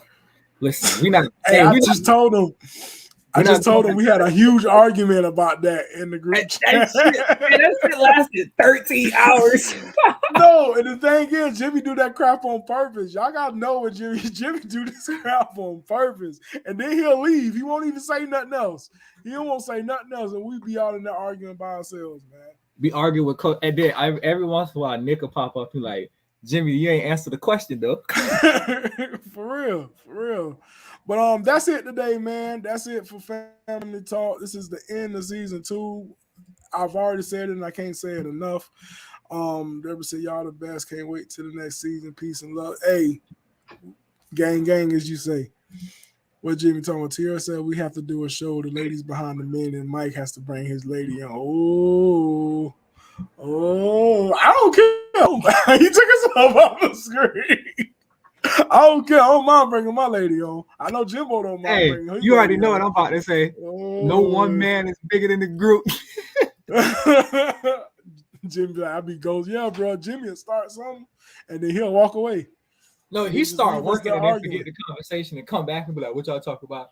Listen, we not. Hey, I just told him we had a huge argument about that in the group chat. That shit lasted 13 hours. No, and the thing is, Jimmy do that crap on purpose. Y'all gotta know what Jimmy do this crap on purpose, and then he'll leave. He won't even say nothing else. He won't say nothing else, and we be out in there arguing by ourselves, man. Be arguing with Coach, and then every once in a while, Nick will pop up and like, Jimmy, you ain't answered the question though. For real. But that's it today, man. That's it for Family Talk. This is the end of season 2. I've already said it, and I can't say it enough. They say y'all the best. Can't wait till the next season. Peace and love. Hey, gang, as you say. What Jimmy talking about? Tierra said we have to do a show. The ladies behind the men, and Mike has to bring his lady on. Oh, I don't care. He took us off the screen. I don't care. I don't mind bringing my lady on. I know Jimbo don't mind bringing her. You already know what I'm about to say. No one man is bigger than the group. Jimmy, I be goes, yeah, bro. Jimmy will start something, and then he'll walk away. No, he start working and then forget the conversation and come back and be like, "What y'all talk about?"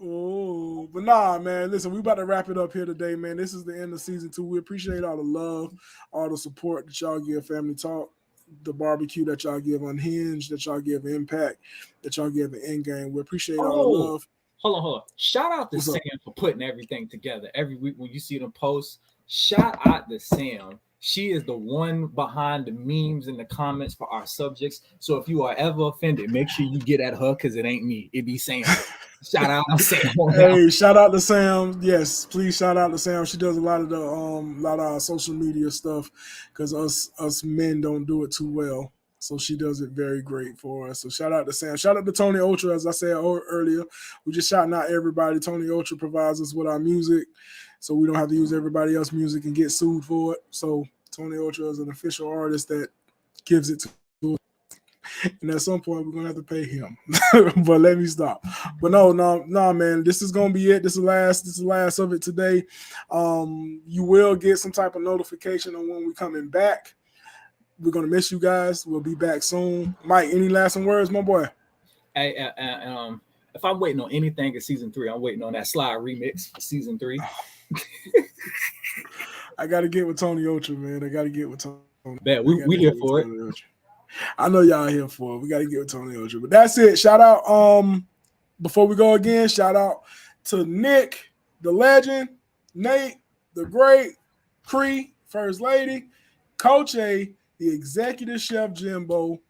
Oh, but nah, man. Listen, we about to wrap it up here today, man. This is the end of season 2. We appreciate all the love, all the support that y'all give Family Talk, the barbecue that y'all give Unhinged, that y'all give Impact, that y'all give the End Game. We appreciate all the love. Hold on. Shout out to Sam for putting everything together every week when you see them posts. Shout out to Sam. She is the one behind the memes and the comments for our subjects. So if you are ever offended, make sure you get at her because it ain't me. It be Sam. Shout out to Sam. Hey, shout out to Sam. Yes, please shout out to Sam. She does a lot of our social media stuff because us men don't do it too well. So she does it very great for us. So shout out to Sam. Shout out to Tony Ultra, as I said earlier. We just shouting out everybody. Tony Ultra provides us with our music, so we don't have to use everybody else's music and get sued for it. So Tony Ultra is an official artist that gives it to us. And at some point, we're going to have to pay him. But let me stop. But no, man. This is going to be it. This is the last of it today. You will get some type of notification on when we're coming back. We're going to miss you guys. We'll be back soon. Mike, any lasting words, my boy? Hey, if I'm waiting on anything in season 3, I'm waiting on that Slide remix for season 3. I got to get with Tony Ultra, man. I got to get with Tony. Bet we here for it. I know y'all here for it. We got to get with Tony Ultra. But that's it. Shout out, before we go again, shout out to Nick, the legend, Nate, the great, Cree, First Lady, Coach A, the executive chef Jimbo,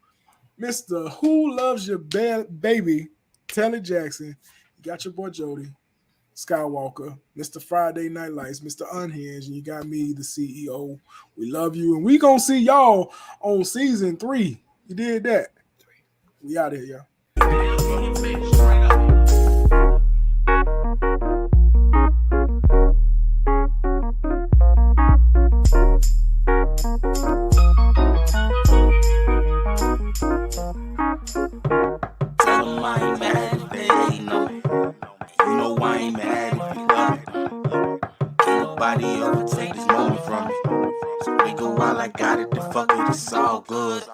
Mr. Who Loves Your Baby, Telly Jackson. You got your boy Jody Skywalker, Mr. Friday Night Lights, Mr. Unhinged, and you got me, the CEO. We love you, and we gonna see y'all on season 3. You did that. We out of here, y'all. Nobody overtake this moment from me. So we go while I got it, the fuck it, it's all good.